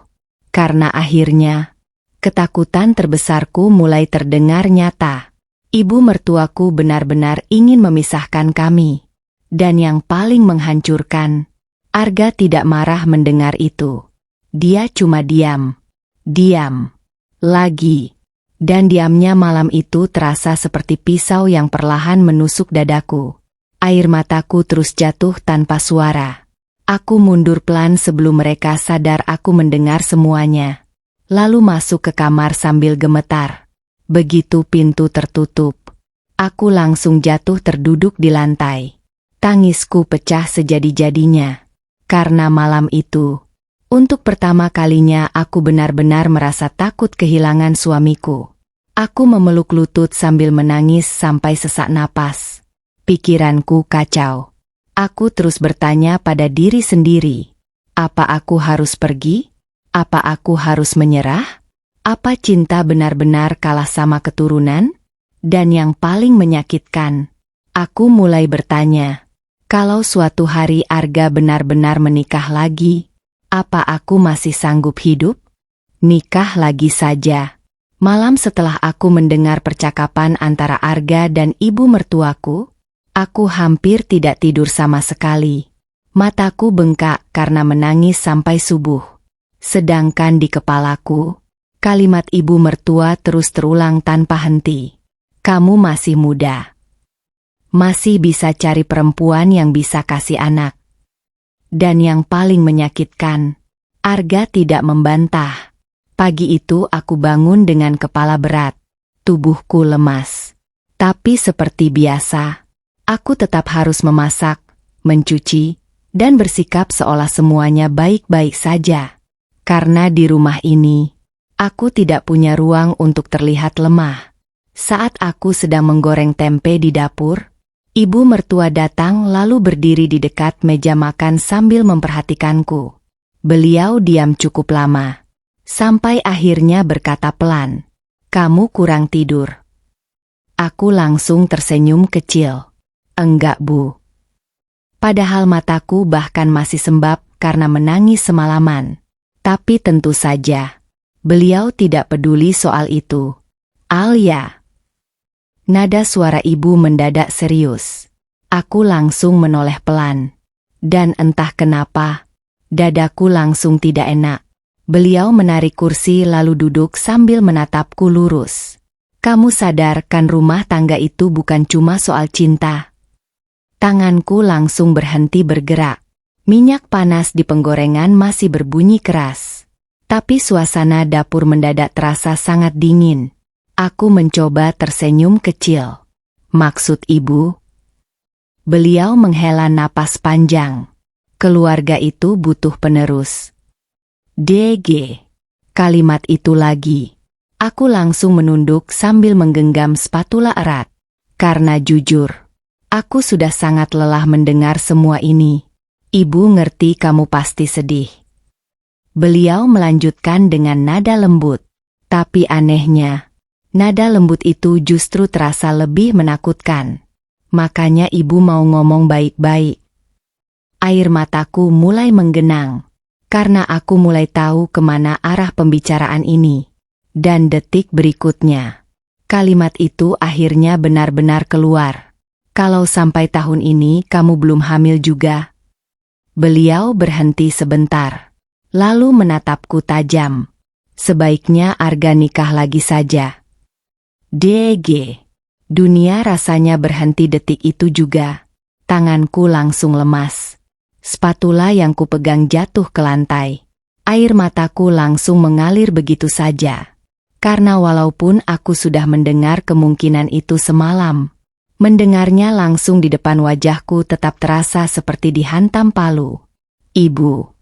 Karena akhirnya, ketakutan terbesarku mulai terdengar nyata. Ibu mertuaku benar-benar ingin memisahkan kami. Dan yang paling menghancurkan, Arga tidak marah mendengar itu. Dia cuma diam. Diam. Lagi. Dan diamnya malam itu terasa seperti pisau yang perlahan menusuk dadaku. Air mataku terus jatuh tanpa suara. Aku mundur pelan sebelum mereka sadar aku mendengar semuanya. Lalu masuk ke kamar sambil gemetar. Begitu pintu tertutup, aku langsung jatuh terduduk di lantai. Tangisku pecah sejadi-jadinya. Karena malam itu, untuk pertama kalinya aku benar-benar merasa takut kehilangan suamiku. Aku memeluk lutut sambil menangis sampai sesak napas. Pikiranku kacau. Aku terus bertanya pada diri sendiri. Apa aku harus pergi? Apa aku harus menyerah? Apa cinta benar-benar kalah sama keturunan? Dan yang paling menyakitkan, aku mulai bertanya, kalau suatu hari Arga benar-benar menikah lagi, apa aku masih sanggup hidup? Nikah lagi saja. Malam setelah aku mendengar percakapan antara Arga dan ibu mertuaku, aku hampir tidak tidur sama sekali. Mataku bengkak karena menangis sampai subuh. Sedangkan di kepalaku, kalimat ibu mertua terus terulang tanpa henti. Kamu masih muda. Masih bisa cari perempuan yang bisa kasih anak. Dan yang paling menyakitkan, Arga tidak membantah. Pagi itu aku bangun dengan kepala berat. Tubuhku lemas. Tapi seperti biasa, aku tetap harus memasak, mencuci, dan bersikap seolah semuanya baik-baik saja. Karena di rumah ini, aku tidak punya ruang untuk terlihat lemah. Saat aku sedang menggoreng tempe di dapur, ibu mertua datang lalu berdiri di dekat meja makan sambil memperhatikanku. Beliau diam cukup lama, sampai akhirnya berkata pelan, "Kamu kurang tidur." Aku langsung tersenyum kecil. "Enggak, Bu." Padahal mataku bahkan masih sembab karena menangis semalaman. Tapi tentu saja, beliau tidak peduli soal itu. "Alia." Nada suara ibu mendadak serius. Aku langsung menoleh pelan. Dan entah kenapa, dadaku langsung tidak enak. Beliau menarik kursi lalu duduk sambil menatapku lurus. "Kamu sadar kan rumah tangga itu bukan cuma soal cinta?" Tanganku langsung berhenti bergerak. Minyak panas di penggorengan masih berbunyi keras. Tapi suasana dapur mendadak terasa sangat dingin. Aku mencoba tersenyum kecil. "Maksud ibu?" Beliau menghela napas panjang. "Keluarga itu butuh penerus." DG. Kalimat itu lagi. Aku langsung menunduk sambil menggenggam spatula erat. Karena jujur, aku sudah sangat lelah mendengar semua ini. "Ibu ngerti kamu pasti sedih." Beliau melanjutkan dengan nada lembut. Tapi anehnya, nada lembut itu justru terasa lebih menakutkan. "Makanya ibu mau ngomong baik-baik." Air mataku mulai menggenang. Karena aku mulai tahu kemana arah pembicaraan ini. Dan detik berikutnya, kalimat itu akhirnya benar-benar keluar. "Kalau sampai tahun ini kamu belum hamil juga." Beliau berhenti sebentar. Lalu menatapku tajam. "Sebaiknya Arga nikah lagi saja." DG. Dunia rasanya berhenti detik itu juga. Tanganku langsung lemas. Spatula yang kupegang jatuh ke lantai. Air mataku langsung mengalir begitu saja. Karena walaupun aku sudah mendengar kemungkinan itu semalam, mendengarnya langsung di depan wajahku tetap terasa seperti dihantam palu. Ibu.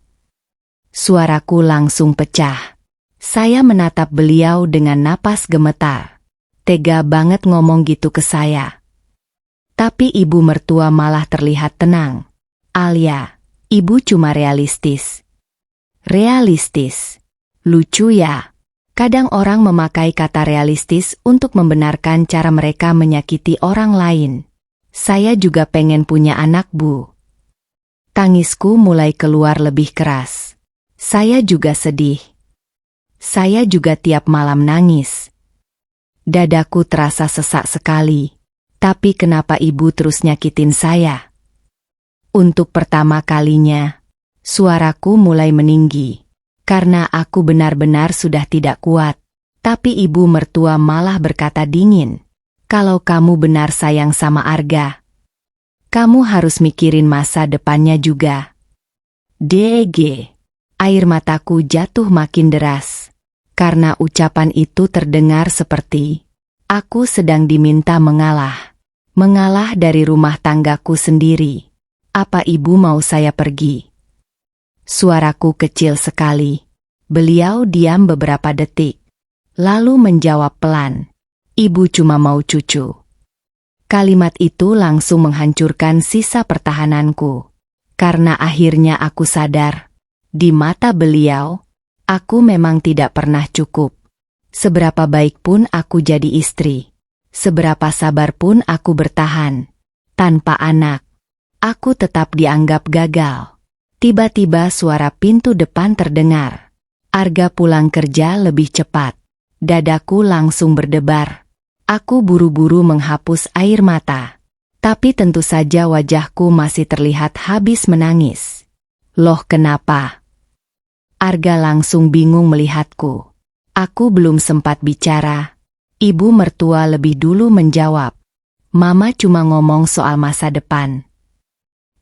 Suaraku langsung pecah. Saya menatap beliau dengan napas gemetar. Tega banget ngomong gitu ke saya. Tapi ibu mertua malah terlihat tenang. Alia, ibu cuma realistis. Realistis. Lucu ya. Kadang orang memakai kata realistis untuk membenarkan cara mereka menyakiti orang lain. Saya juga pengen punya anak, Bu. Tangisku mulai keluar lebih keras. Saya juga sedih. Saya juga tiap malam nangis. Dadaku terasa sesak sekali. Tapi kenapa ibu terus nyakitin saya? Untuk pertama kalinya, suaraku mulai meninggi. Karena aku benar-benar sudah tidak kuat. Tapi ibu mertua malah berkata dingin. Kalau kamu benar sayang sama Arga, kamu harus mikirin masa depannya juga. DG. Air mataku jatuh makin deras. Karena ucapan itu terdengar seperti aku sedang diminta mengalah. Mengalah dari rumah tanggaku sendiri. Apa ibu mau saya pergi? Suaraku kecil sekali. Beliau diam beberapa detik. Lalu menjawab pelan. Ibu cuma mau cucu. Kalimat itu langsung menghancurkan sisa pertahananku. Karena akhirnya aku sadar. Di mata beliau, aku memang tidak pernah cukup. Seberapa baik pun aku jadi istri. Seberapa sabar pun aku bertahan. Tanpa anak, aku tetap dianggap gagal. Tiba-tiba suara pintu depan terdengar. Arga pulang kerja lebih cepat. Dadaku langsung berdebar. Aku buru-buru menghapus air mata. Tapi tentu saja wajahku masih terlihat habis menangis. Loh kenapa? Arga langsung bingung melihatku. Aku belum sempat bicara. Ibu mertua lebih dulu menjawab. Mama cuma ngomong soal masa depan.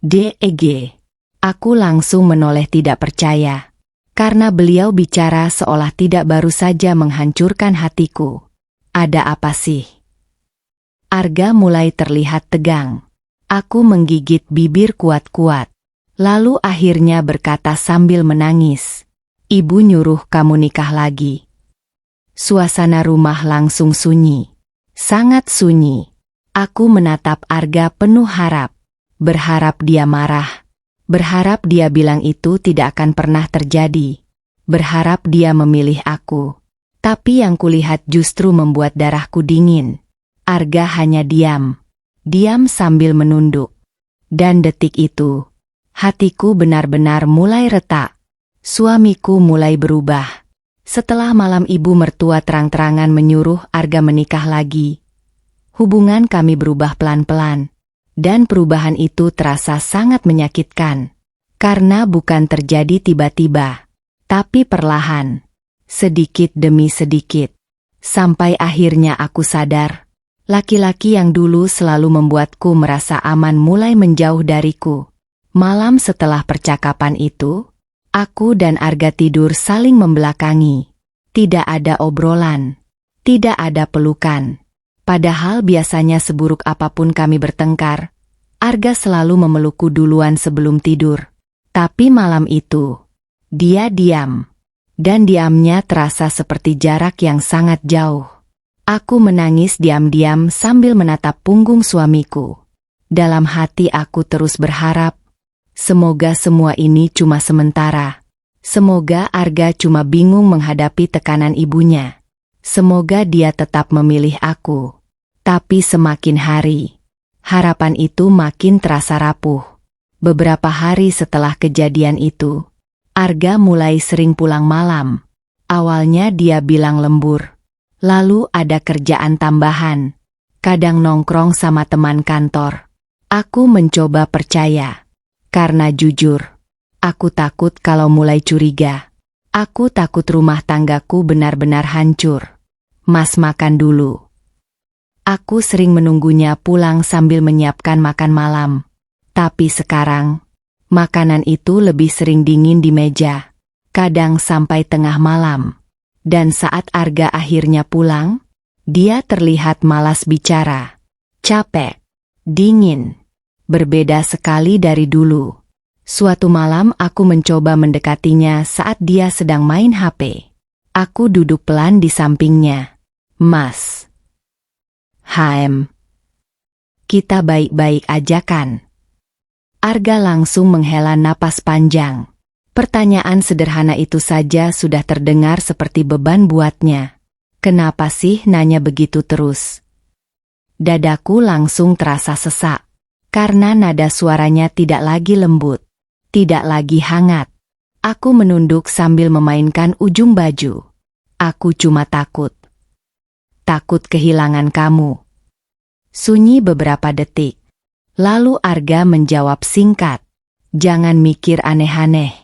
DEG. Aku langsung menoleh tidak percaya. Karena beliau bicara seolah tidak baru saja menghancurkan hatiku. Ada apa sih? Arga mulai terlihat tegang. Aku menggigit bibir kuat-kuat. Lalu akhirnya berkata sambil menangis. Ibu nyuruh kamu nikah lagi. Suasana rumah langsung sunyi. Sangat sunyi. Aku menatap Arga penuh harap. Berharap dia marah. Berharap dia bilang itu tidak akan pernah terjadi. Berharap dia memilih aku. Tapi yang kulihat justru membuat darahku dingin. Arga hanya diam. Diam sambil menunduk. Dan detik itu, hatiku benar-benar mulai retak. Suamiku mulai berubah. Setelah malam ibu mertua terang-terangan menyuruh Arga menikah lagi, hubungan kami berubah pelan-pelan. Dan perubahan itu terasa sangat menyakitkan. Karena bukan terjadi tiba-tiba, tapi perlahan. Sedikit demi sedikit. Sampai akhirnya aku sadar. Laki-laki yang dulu selalu membuatku merasa aman mulai menjauh dariku. Malam setelah percakapan itu, aku dan Arga tidur saling membelakangi. Tidak ada obrolan. Tidak ada pelukan. Padahal biasanya seburuk apapun kami bertengkar, Arga selalu memelukku duluan sebelum tidur. Tapi malam itu, dia diam. Dan diamnya terasa seperti jarak yang sangat jauh. Aku menangis diam-diam sambil menatap punggung suamiku. Dalam hati aku terus berharap, semoga semua ini cuma sementara. Semoga Arga cuma bingung menghadapi tekanan ibunya. Semoga dia tetap memilih aku. Tapi semakin hari, harapan itu makin terasa rapuh. Beberapa hari setelah kejadian itu, Arga mulai sering pulang malam. Awalnya dia bilang lembur. Lalu ada kerjaan tambahan. Kadang nongkrong sama teman kantor. Aku mencoba percaya. Karena jujur, aku takut kalau mulai curiga. Aku takut rumah tanggaku benar-benar hancur. Mas makan dulu. Aku sering menunggunya pulang sambil menyiapkan makan malam. Tapi sekarang, makanan itu lebih sering dingin di meja, kadang sampai tengah malam. Dan saat Arga akhirnya pulang, dia terlihat malas bicara. Capek, dingin, berbeda sekali dari dulu. Suatu malam aku mencoba mendekatinya saat dia sedang main HP. Aku duduk pelan di sampingnya. Mas. Kita baik-baik aja kan? Arga langsung menghela napas panjang. Pertanyaan sederhana itu saja sudah terdengar seperti beban buatnya. Kenapa sih nanya begitu terus? Dadaku langsung terasa sesak. Karena nada suaranya tidak lagi lembut. Tidak lagi hangat. Aku menunduk sambil memainkan ujung baju. Aku cuma takut. Takut kehilangan kamu. Sunyi beberapa detik. Lalu Arga menjawab singkat. Jangan mikir aneh-aneh.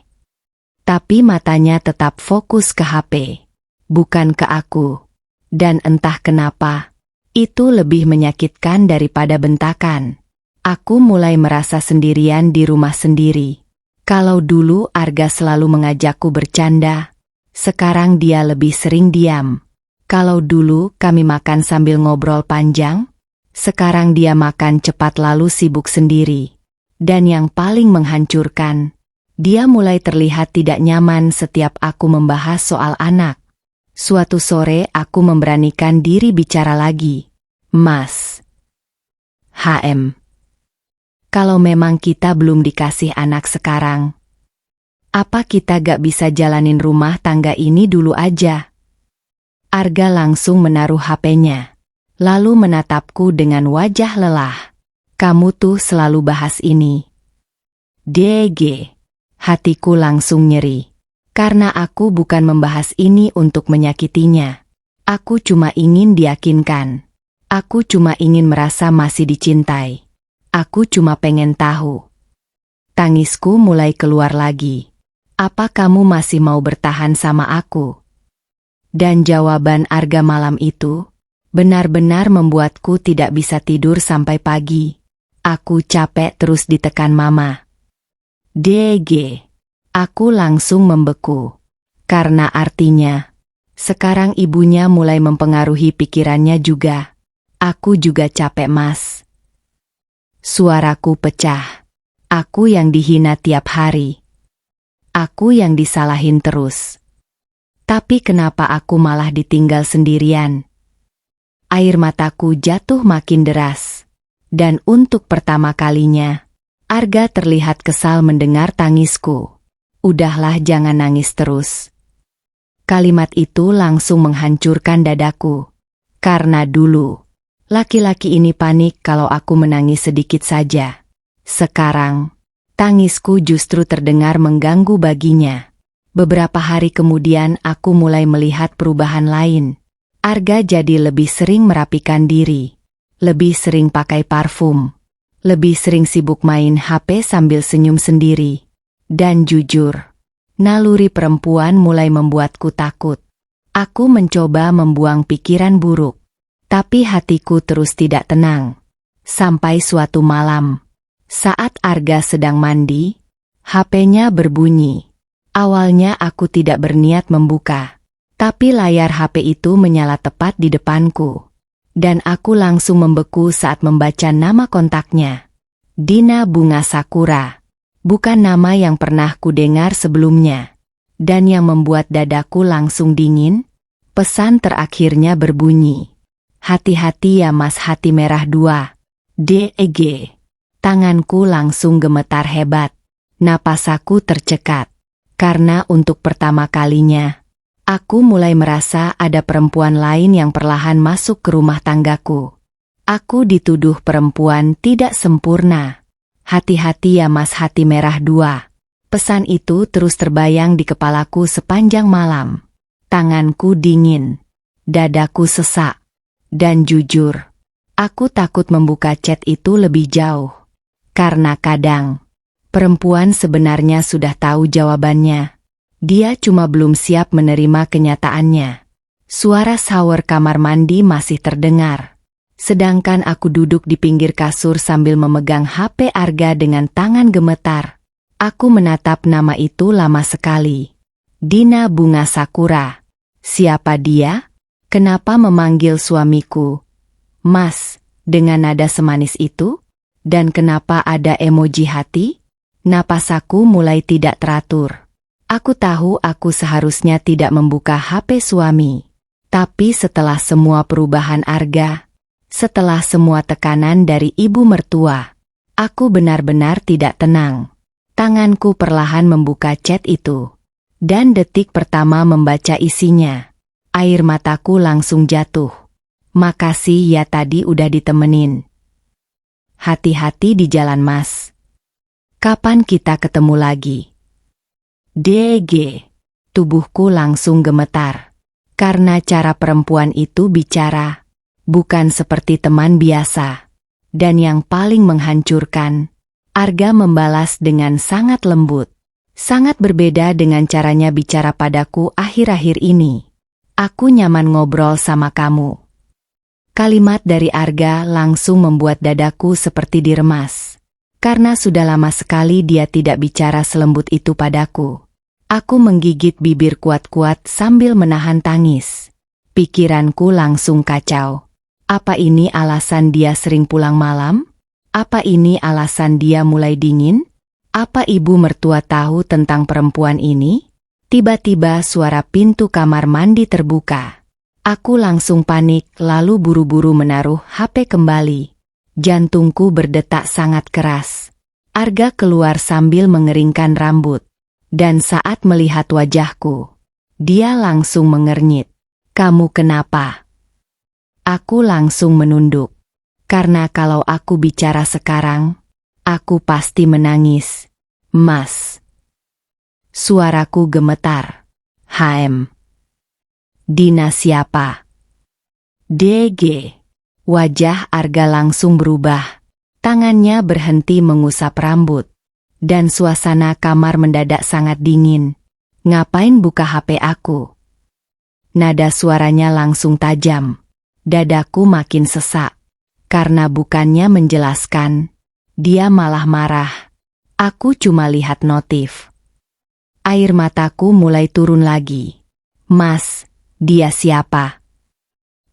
Tapi matanya tetap fokus ke HP. Bukan ke aku. Dan entah kenapa, itu lebih menyakitkan daripada bentakan. Aku mulai merasa sendirian di rumah sendiri. Kalau dulu Arga selalu mengajakku bercanda, sekarang dia lebih sering diam. Kalau dulu kami makan sambil ngobrol panjang, sekarang dia makan cepat lalu sibuk sendiri. Dan yang paling menghancurkan, dia mulai terlihat tidak nyaman setiap aku membahas soal anak. Suatu sore aku memberanikan diri bicara lagi. Mas. Kalau memang kita belum dikasih anak sekarang, apa kita gak bisa jalanin rumah tangga ini dulu aja? Arga langsung menaruh HP-nya. Lalu menatapku dengan wajah lelah. Kamu tuh selalu bahas ini. DG. Hatiku langsung nyeri. Karena aku bukan membahas ini untuk menyakitinya. Aku cuma ingin diyakinkan. Aku cuma ingin merasa masih dicintai. Aku cuma pengen tahu. Tangisku mulai keluar lagi. Apa kamu masih mau bertahan sama aku? Dan jawaban Arga malam itu benar-benar membuatku tidak bisa tidur sampai pagi. Aku capek terus ditekan mama. DG. Aku langsung membeku. Karena artinya, sekarang ibunya mulai mempengaruhi pikirannya juga. Aku juga capek, Mas. Suaraku pecah. Aku yang dihina tiap hari. Aku yang disalahin terus. Tapi kenapa aku malah ditinggal sendirian? Air mataku jatuh makin deras. Dan untuk pertama kalinya, Arga terlihat kesal mendengar tangisku. Udahlah, jangan nangis terus. Kalimat itu langsung menghancurkan dadaku. Karena dulu, laki-laki ini panik kalau aku menangis sedikit saja. Sekarang, tangisku justru terdengar mengganggu baginya. Beberapa hari kemudian aku mulai melihat perubahan lain. Arga jadi lebih sering merapikan diri. Lebih sering pakai parfum. Lebih sering sibuk main HP sambil senyum sendiri. Dan jujur, naluri perempuan mulai membuatku takut. Aku mencoba membuang pikiran buruk. Tapi hatiku terus tidak tenang. Sampai suatu malam, saat Arga sedang mandi, HP-nya berbunyi. Awalnya aku tidak berniat membuka. Tapi layar HP itu menyala tepat di depanku. Dan aku langsung membeku saat membaca nama kontaknya. Dina Bunga Sakura. Bukan nama yang pernah kudengar sebelumnya. Dan yang membuat dadaku langsung dingin, pesan terakhirnya berbunyi. Hati-hati ya Mas, hati merah 2. DEG. Tanganku langsung gemetar hebat. Napasaku tercekat. Karena untuk pertama kalinya, aku mulai merasa ada perempuan lain yang perlahan masuk ke rumah tanggaku. Aku dituduh perempuan tidak sempurna. Hati-hati ya Mas, hati merah 2. Pesan itu terus terbayang di kepalaku sepanjang malam. Tanganku dingin. Dadaku sesak. Dan jujur, aku takut membuka chat itu lebih jauh. Karena kadang, perempuan sebenarnya sudah tahu jawabannya. Dia cuma belum siap menerima kenyataannya. Suara shower kamar mandi masih terdengar. Sedangkan aku duduk di pinggir kasur sambil memegang HP Arga dengan tangan gemetar. Aku menatap nama itu lama sekali. Dina Bunga Sakura. Siapa dia? Kenapa memanggil suamiku Mas dengan nada semanis itu? Dan kenapa ada emoji hati? Napas aku mulai tidak teratur. Aku tahu aku seharusnya tidak membuka HP suami. Tapi setelah semua perubahan Arga, setelah semua tekanan dari ibu mertua, aku benar-benar tidak tenang. Tanganku perlahan membuka chat itu. Dan detik pertama membaca isinya, air mataku langsung jatuh. Makasih ya tadi udah ditemenin. Hati-hati di jalan Mas. Kapan kita ketemu lagi? DG. Tubuhku langsung gemetar. Karena cara perempuan itu bicara, bukan seperti teman biasa. Dan yang paling menghancurkan, Arga membalas dengan sangat lembut. Sangat berbeda dengan caranya bicara padaku akhir-akhir ini. Aku nyaman ngobrol sama kamu. Kalimat dari Arga langsung membuat dadaku seperti diremas. Karena sudah lama sekali dia tidak bicara selembut itu padaku. Aku menggigit bibir kuat-kuat sambil menahan tangis. Pikiranku langsung kacau. Apa ini alasan dia sering pulang malam? Apa ini alasan dia mulai dingin? Apa ibu mertua tahu tentang perempuan ini? Tiba-tiba suara pintu kamar mandi terbuka. Aku langsung panik lalu buru-buru menaruh HP kembali. Jantungku berdetak sangat keras. Arga keluar sambil mengeringkan rambut. Dan saat melihat wajahku, dia langsung mengernyit. Kamu kenapa? Aku langsung menunduk. Karena kalau aku bicara sekarang, aku pasti menangis. Mas. Suaraku gemetar. HM. Dina siapa? DG. Wajah Arga langsung berubah. Tangannya berhenti mengusap rambut. Dan suasana kamar mendadak sangat dingin. Ngapain buka HP aku? Nada suaranya langsung tajam. Dadaku makin sesak. Karena bukannya menjelaskan, dia malah marah. Aku cuma lihat notif. Air mataku mulai turun lagi. Mas, dia siapa?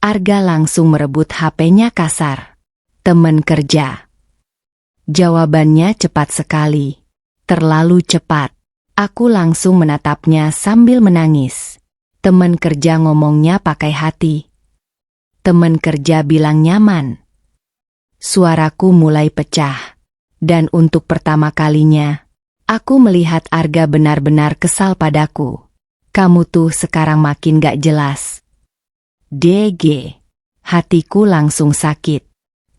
Arga langsung merebut HP-nya kasar. Temen kerja. Jawabannya cepat sekali. Terlalu cepat. Aku langsung menatapnya sambil menangis. Temen kerja ngomongnya pakai hati. Temen kerja bilang nyaman. Suaraku mulai pecah. Dan untuk pertama kalinya, aku melihat Arga benar-benar kesal padaku. Kamu tuh sekarang makin gak jelas. DG. Hatiku langsung sakit.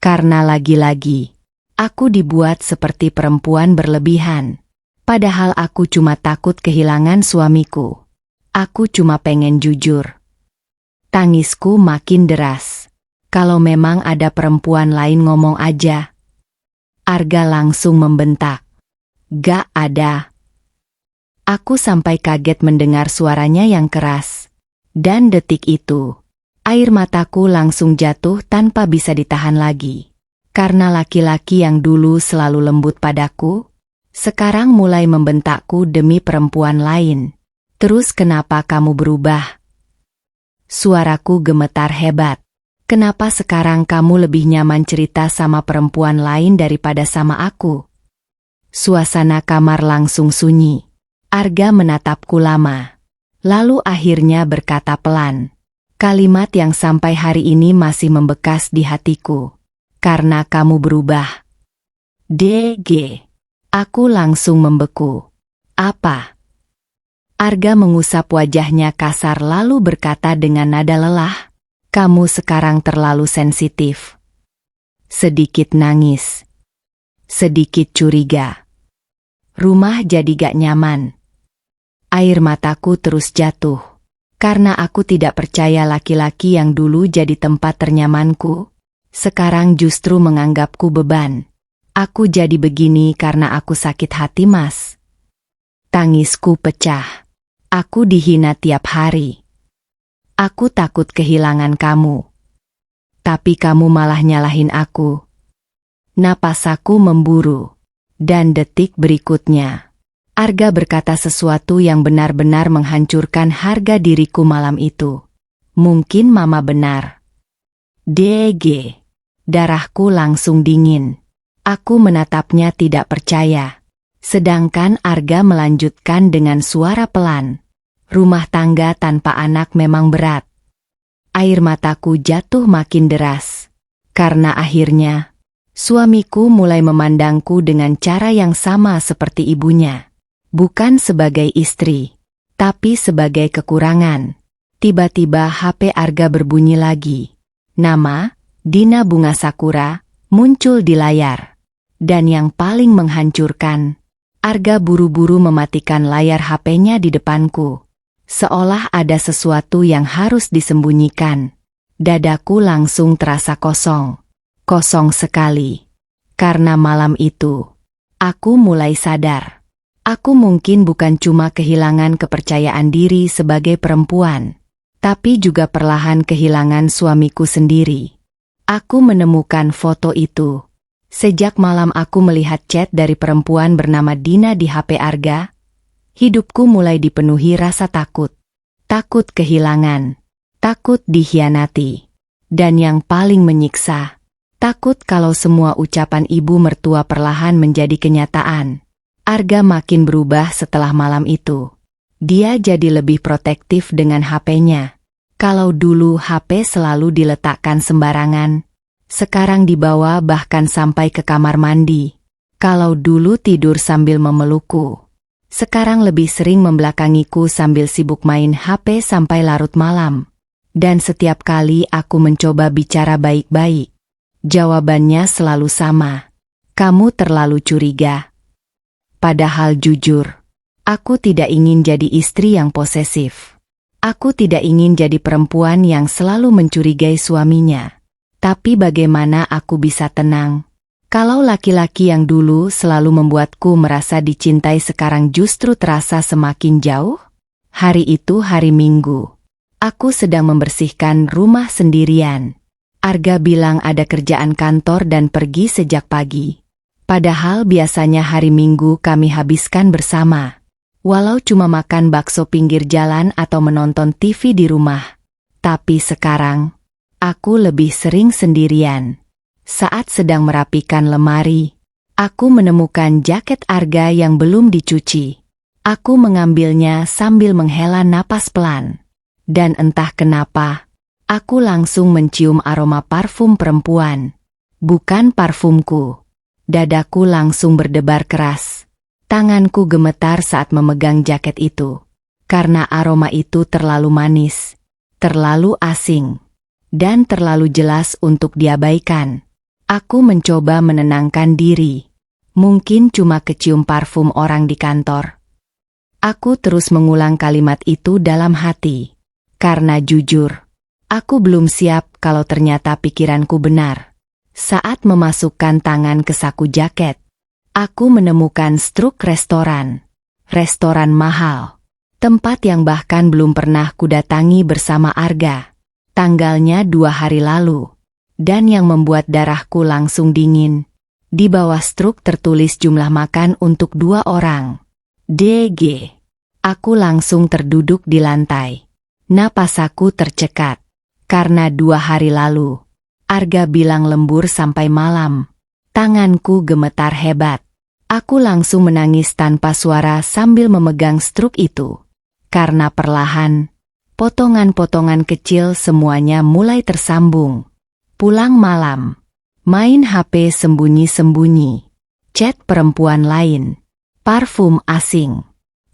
Karena lagi-lagi, aku dibuat seperti perempuan berlebihan. Padahal aku cuma takut kehilangan suamiku. Aku cuma pengen jujur. Tangisku makin deras. Kalau memang ada perempuan lain ngomong aja. Arga langsung membentak. Gak ada. Aku sampai kaget mendengar suaranya yang keras. Dan detik itu, air mataku langsung jatuh tanpa bisa ditahan lagi. Karena laki-laki yang dulu selalu lembut padaku, sekarang mulai membentakku demi perempuan lain. Terus kenapa kamu berubah? Suaraku gemetar hebat. Kenapa sekarang kamu lebih nyaman cerita sama perempuan lain daripada sama aku? Suasana kamar langsung sunyi. Arga menatapku lama. Lalu akhirnya berkata pelan. Kalimat yang sampai hari ini masih membekas di hatiku. Karena kamu berubah. DG. Aku langsung membeku. Apa? Arga mengusap wajahnya kasar lalu berkata dengan nada lelah. Kamu sekarang terlalu sensitif. Sedikit nangis. Sedikit curiga. Rumah jadi gak nyaman. Air mataku terus jatuh. Karena aku tidak percaya laki-laki yang dulu jadi tempat ternyamanku, sekarang justru menganggapku beban. Aku jadi begini karena aku sakit hati, Mas. Tangisku pecah. Aku dihina tiap hari. Aku takut kehilangan kamu. Tapi kamu malah nyalahin aku. Napasaku memburu. Dan detik berikutnya, Arga berkata sesuatu yang benar-benar menghancurkan harga diriku malam itu. Mungkin mama benar. DG. Darahku langsung dingin. Aku menatapnya tidak percaya. Sedangkan Arga melanjutkan dengan suara pelan. Rumah tangga tanpa anak memang berat. Air mataku jatuh makin deras. Karena akhirnya, suamiku mulai memandangku dengan cara yang sama seperti ibunya. Bukan sebagai istri, tapi sebagai kekurangan. Tiba-tiba HP Arga berbunyi lagi. Nama, Dina Bunga Sakura, muncul di layar. Dan yang paling menghancurkan, Arga buru-buru mematikan layar HP-nya di depanku. Seolah ada sesuatu yang harus disembunyikan. Dadaku langsung terasa kosong. Kosong sekali. Karena malam itu, aku mulai sadar. Aku mungkin bukan cuma kehilangan kepercayaan diri sebagai perempuan, tapi juga perlahan kehilangan suamiku sendiri. Aku menemukan foto itu. Sejak malam aku melihat chat dari perempuan bernama Dina di HP Arga, hidupku mulai dipenuhi rasa takut. Takut kehilangan. Takut dikhianati. Dan yang paling menyiksa, takut kalau semua ucapan ibu mertua perlahan menjadi kenyataan. Arga makin berubah setelah malam itu. Dia jadi lebih protektif dengan HP-nya. Kalau dulu HP selalu diletakkan sembarangan, sekarang dibawa bahkan sampai ke kamar mandi. Kalau dulu tidur sambil memelukku, sekarang lebih sering membelakangiku sambil sibuk main HP sampai larut malam. Dan setiap kali aku mencoba bicara baik-baik, jawabannya selalu sama. Kamu terlalu curiga. Padahal jujur, aku tidak ingin jadi istri yang posesif. Aku tidak ingin jadi perempuan yang selalu mencurigai suaminya. Tapi bagaimana aku bisa tenang kalau laki-laki yang dulu selalu membuatku merasa dicintai sekarang justru terasa semakin jauh? Hari itu hari Minggu. Aku sedang membersihkan rumah sendirian. Arga bilang ada kerjaan kantor dan pergi sejak pagi. Padahal biasanya hari Minggu kami habiskan bersama. Walau cuma makan bakso pinggir jalan atau menonton TV di rumah. Tapi sekarang, aku lebih sering sendirian. Saat sedang merapikan lemari, aku menemukan jaket Arga yang belum dicuci. Aku mengambilnya sambil menghela napas pelan. Dan entah kenapa, aku langsung mencium aroma parfum perempuan. Bukan parfumku. Dadaku langsung berdebar keras. Tanganku gemetar saat memegang jaket itu. Karena aroma itu terlalu manis, terlalu asing, dan terlalu jelas untuk diabaikan. Aku mencoba menenangkan diri. Mungkin cuma kecium parfum orang di kantor. Aku terus mengulang kalimat itu dalam hati. Karena jujur, aku belum siap kalau ternyata pikiranku benar. Saat memasukkan tangan ke saku jaket, aku menemukan struk restoran. Restoran mahal. Tempat yang bahkan belum pernah kudatangi bersama Arga. Tanggalnya 2 hari lalu. Dan yang membuat darahku langsung dingin. Di bawah struk tertulis jumlah makan untuk 2 orang. DG. Aku langsung terduduk di lantai. Napasaku tercekat. Karena 2 hari lalu, Arga bilang lembur sampai malam. Tanganku gemetar hebat. Aku langsung menangis tanpa suara sambil memegang struk itu. Karena perlahan, potongan-potongan kecil semuanya mulai tersambung. Pulang malam, main HP sembunyi-sembunyi, chat perempuan lain, parfum asing.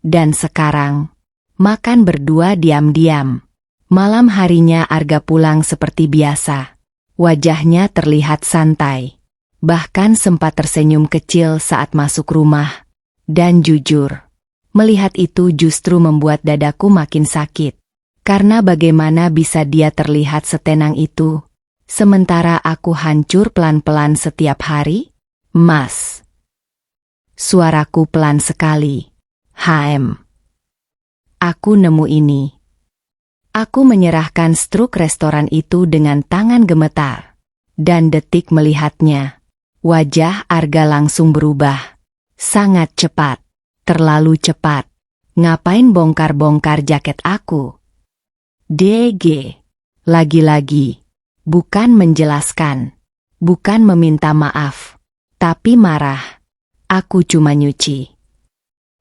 Dan sekarang, makan berdua diam-diam. Malam harinya Arga pulang seperti biasa. Wajahnya terlihat santai. Bahkan sempat tersenyum kecil saat masuk rumah. Dan jujur, melihat itu justru membuat dadaku makin sakit. Karena bagaimana bisa dia terlihat setenang itu, sementara aku hancur pelan-pelan setiap hari? Mas. Suaraku pelan sekali. HM. Aku nemu ini. Aku menyerahkan struk restoran itu dengan tangan gemetar. Dan detik melihatnya, wajah Arga langsung berubah. Sangat cepat. Terlalu cepat. Ngapain bongkar-bongkar jaket aku? DG. Lagi-lagi. Bukan menjelaskan. Bukan meminta maaf. Tapi marah. Aku cuma nyuci.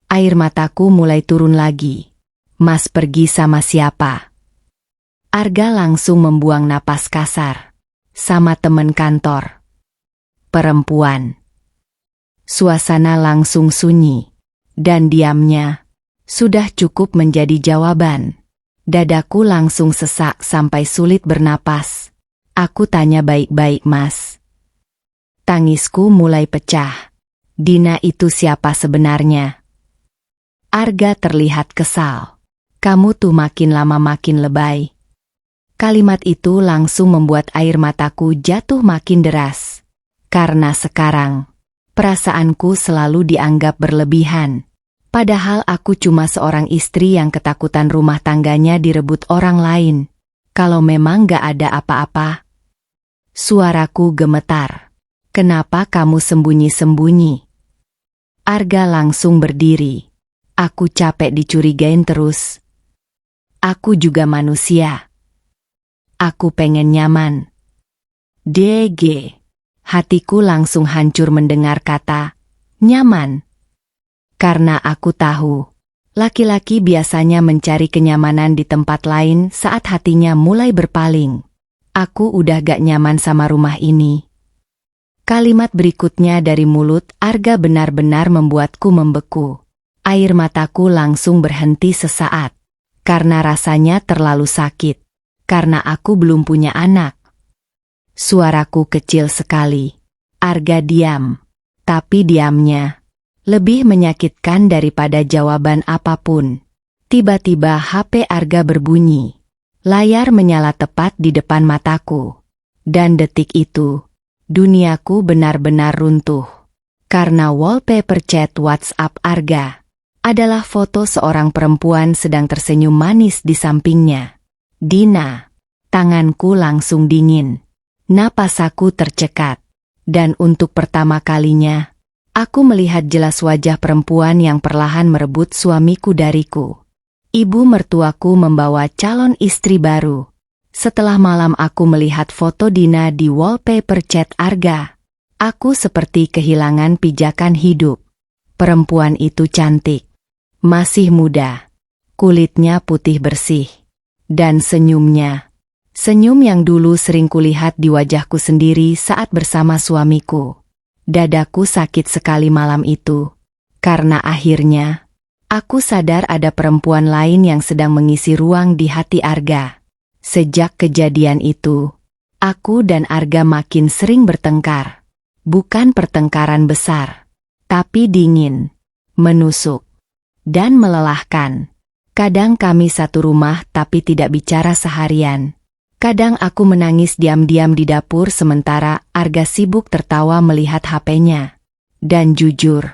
Air mataku mulai turun lagi. Mas pergi sama siapa? Arga langsung membuang napas kasar. Sama temen kantor. Perempuan. Suasana langsung sunyi. Dan diamnya sudah cukup menjadi jawaban. Dadaku langsung sesak sampai sulit bernapas. Aku tanya baik-baik, Mas. Tangisku mulai pecah. Dina itu siapa sebenarnya? Arga terlihat kesal. Kamu tuh makin lama makin lebay. Kalimat itu langsung membuat air mataku jatuh makin deras. Karena sekarang, perasaanku selalu dianggap berlebihan. Padahal aku cuma seorang istri yang ketakutan rumah tangganya direbut orang lain. Kalau memang gak ada apa-apa. Suaraku gemetar. Kenapa kamu sembunyi-sembunyi? Arga langsung berdiri. Aku capek dicurigain terus. Aku juga manusia. Aku pengen nyaman. DG. Hatiku langsung hancur mendengar kata nyaman. Karena aku tahu, laki-laki biasanya mencari kenyamanan di tempat lain saat hatinya mulai berpaling. Aku udah gak nyaman sama rumah ini. Kalimat berikutnya dari mulut Arga benar-benar membuatku membeku. Air mataku langsung berhenti sesaat. Karena rasanya terlalu sakit. Karena aku belum punya anak. Suaraku kecil sekali. Arga diam. Tapi diamnya lebih menyakitkan daripada jawaban apapun. Tiba-tiba HP Arga berbunyi. Layar menyala tepat di depan mataku. Dan detik itu, duniaku benar-benar runtuh. Karena wallpaper chat WhatsApp Arga adalah foto seorang perempuan sedang tersenyum manis di sampingnya. Dina. Tanganku langsung dingin. Napas aku tercekat. Dan untuk pertama kalinya, aku melihat jelas wajah perempuan yang perlahan merebut suamiku dariku. Ibu mertuaku membawa calon istri baru. Setelah malam aku melihat foto Dina di wallpaper chat Arga, aku seperti kehilangan pijakan hidup. Perempuan itu cantik. Masih muda. Kulitnya putih bersih. Dan senyumnya. Senyum yang dulu sering kulihat di wajahku sendiri saat bersama suamiku. Dadaku sakit sekali malam itu. Karena akhirnya, aku sadar ada perempuan lain yang sedang mengisi ruang di hati Arga. Sejak kejadian itu, aku dan Arga makin sering bertengkar. Bukan pertengkaran besar, tapi dingin, menusuk, dan melelahkan. Kadang kami satu rumah tapi tidak bicara seharian. Kadang aku menangis diam-diam di dapur sementara Arga sibuk tertawa melihat HP-nya. Dan jujur,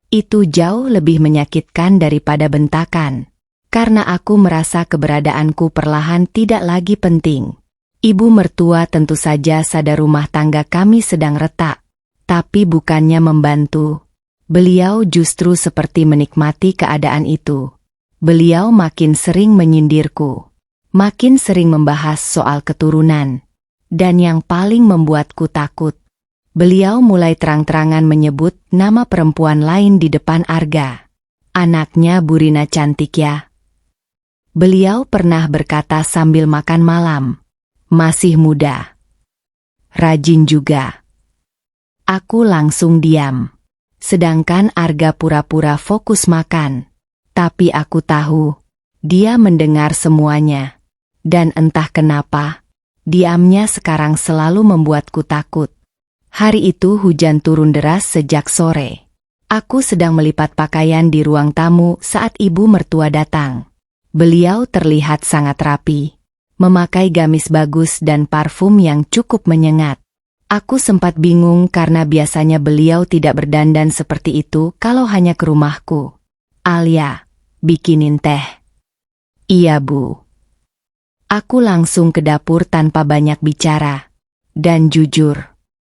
itu jauh lebih menyakitkan daripada bentakan. Karena aku merasa keberadaanku perlahan tidak lagi penting. Ibu mertua tentu saja sadar rumah tangga kami sedang retak. Tapi bukannya membantu. Beliau justru seperti menikmati keadaan itu. Beliau makin sering menyindirku. Makin sering membahas soal keturunan. Dan yang paling membuatku takut, beliau mulai terang-terangan menyebut nama perempuan lain di depan Arga. Anaknya Bu Rina cantik ya. Beliau pernah berkata sambil makan malam. Masih muda. Rajin juga. Aku langsung diam. Sedangkan Arga pura-pura fokus makan. Tapi aku tahu, dia mendengar semuanya. Dan entah kenapa, diamnya sekarang selalu membuatku takut. Hari itu hujan turun deras sejak sore. Aku sedang melipat pakaian di ruang tamu saat ibu mertua datang. Beliau terlihat sangat rapi, memakai gamis bagus dan parfum yang cukup menyengat. Aku sempat bingung karena biasanya beliau tidak berdandan seperti itu kalau hanya ke rumahku. Alia, bikinin teh. Iya Bu. Aku langsung ke dapur tanpa banyak bicara. Dan jujur,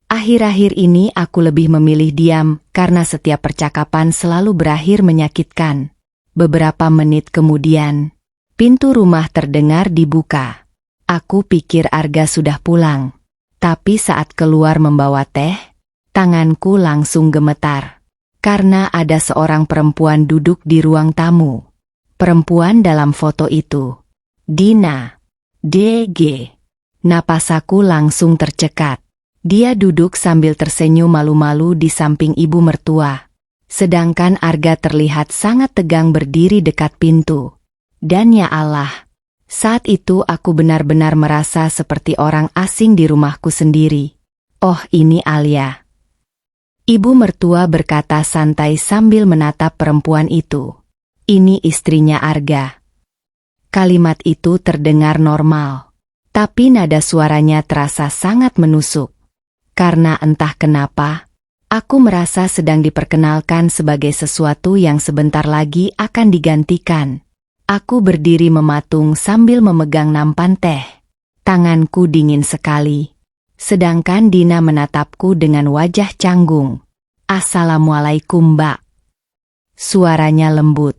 akhir-akhir ini aku lebih memilih diam karena setiap percakapan selalu berakhir menyakitkan. Beberapa menit kemudian, pintu rumah terdengar dibuka. Aku pikir Arga sudah pulang. Tapi saat keluar membawa teh, tanganku langsung gemetar. Karena ada seorang perempuan duduk di ruang tamu. Perempuan dalam foto itu, Dina. DG. Napasaku langsung tercekat. Dia duduk sambil tersenyum malu-malu di samping ibu mertua. Sedangkan Arga terlihat sangat tegang berdiri dekat pintu. Dan ya Allah, saat itu aku benar-benar merasa seperti orang asing di rumahku sendiri. Oh, ini Alia. Ibu mertua berkata santai sambil menatap perempuan itu. Ini istrinya Arga. Kalimat itu terdengar normal, tapi nada suaranya terasa sangat menusuk. Karena entah kenapa, aku merasa sedang diperkenalkan sebagai sesuatu yang sebentar lagi akan digantikan. Aku berdiri mematung sambil memegang nampan teh. Tanganku dingin sekali. Sedangkan Dina menatapku dengan wajah canggung. Assalamualaikum, Mbak. Suaranya lembut.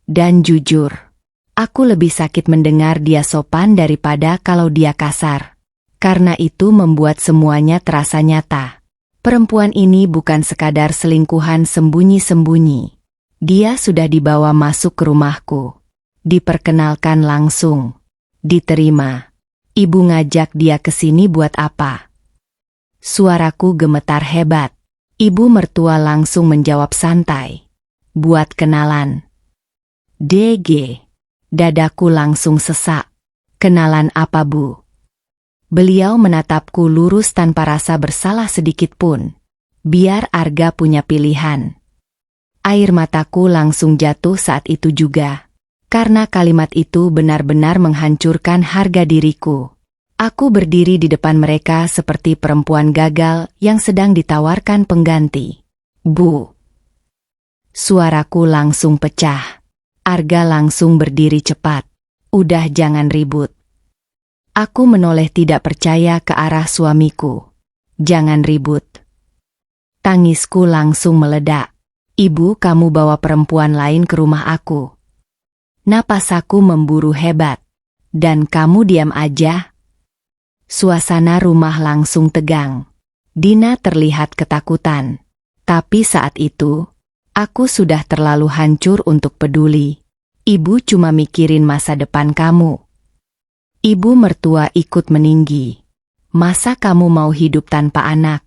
Dan jujur, aku lebih sakit mendengar dia sopan daripada kalau dia kasar. Karena itu membuat semuanya terasa nyata. Perempuan ini bukan sekadar selingkuhan sembunyi-sembunyi. Dia sudah dibawa masuk ke rumahku. Diperkenalkan langsung. Diterima. Ibu ngajak dia ke sini buat apa? Suaraku gemetar hebat. Ibu mertua langsung menjawab santai. Buat kenalan. DG. Dadaku langsung sesak. Kenalan apa, Bu? Beliau menatapku lurus tanpa rasa bersalah sedikit pun. Biar Arga punya pilihan. Air mataku langsung jatuh saat itu juga. Karena kalimat itu benar-benar menghancurkan harga diriku. Aku berdiri di depan mereka seperti perempuan gagal yang sedang ditawarkan pengganti. Bu. Suaraku langsung pecah. Arga langsung berdiri cepat. Udah, jangan ribut. Aku menoleh tidak percaya ke arah suamiku. Jangan ribut. Tangisku langsung meledak. Ibu, kamu bawa perempuan lain ke rumah aku. Napasaku memburu hebat. Dan kamu diam aja? Suasana rumah langsung tegang. Dina terlihat ketakutan. Tapi saat itu, aku sudah terlalu hancur untuk peduli. Ibu cuma mikirin masa depan kamu. Ibu mertua ikut meninggi. Masa kamu mau hidup tanpa anak?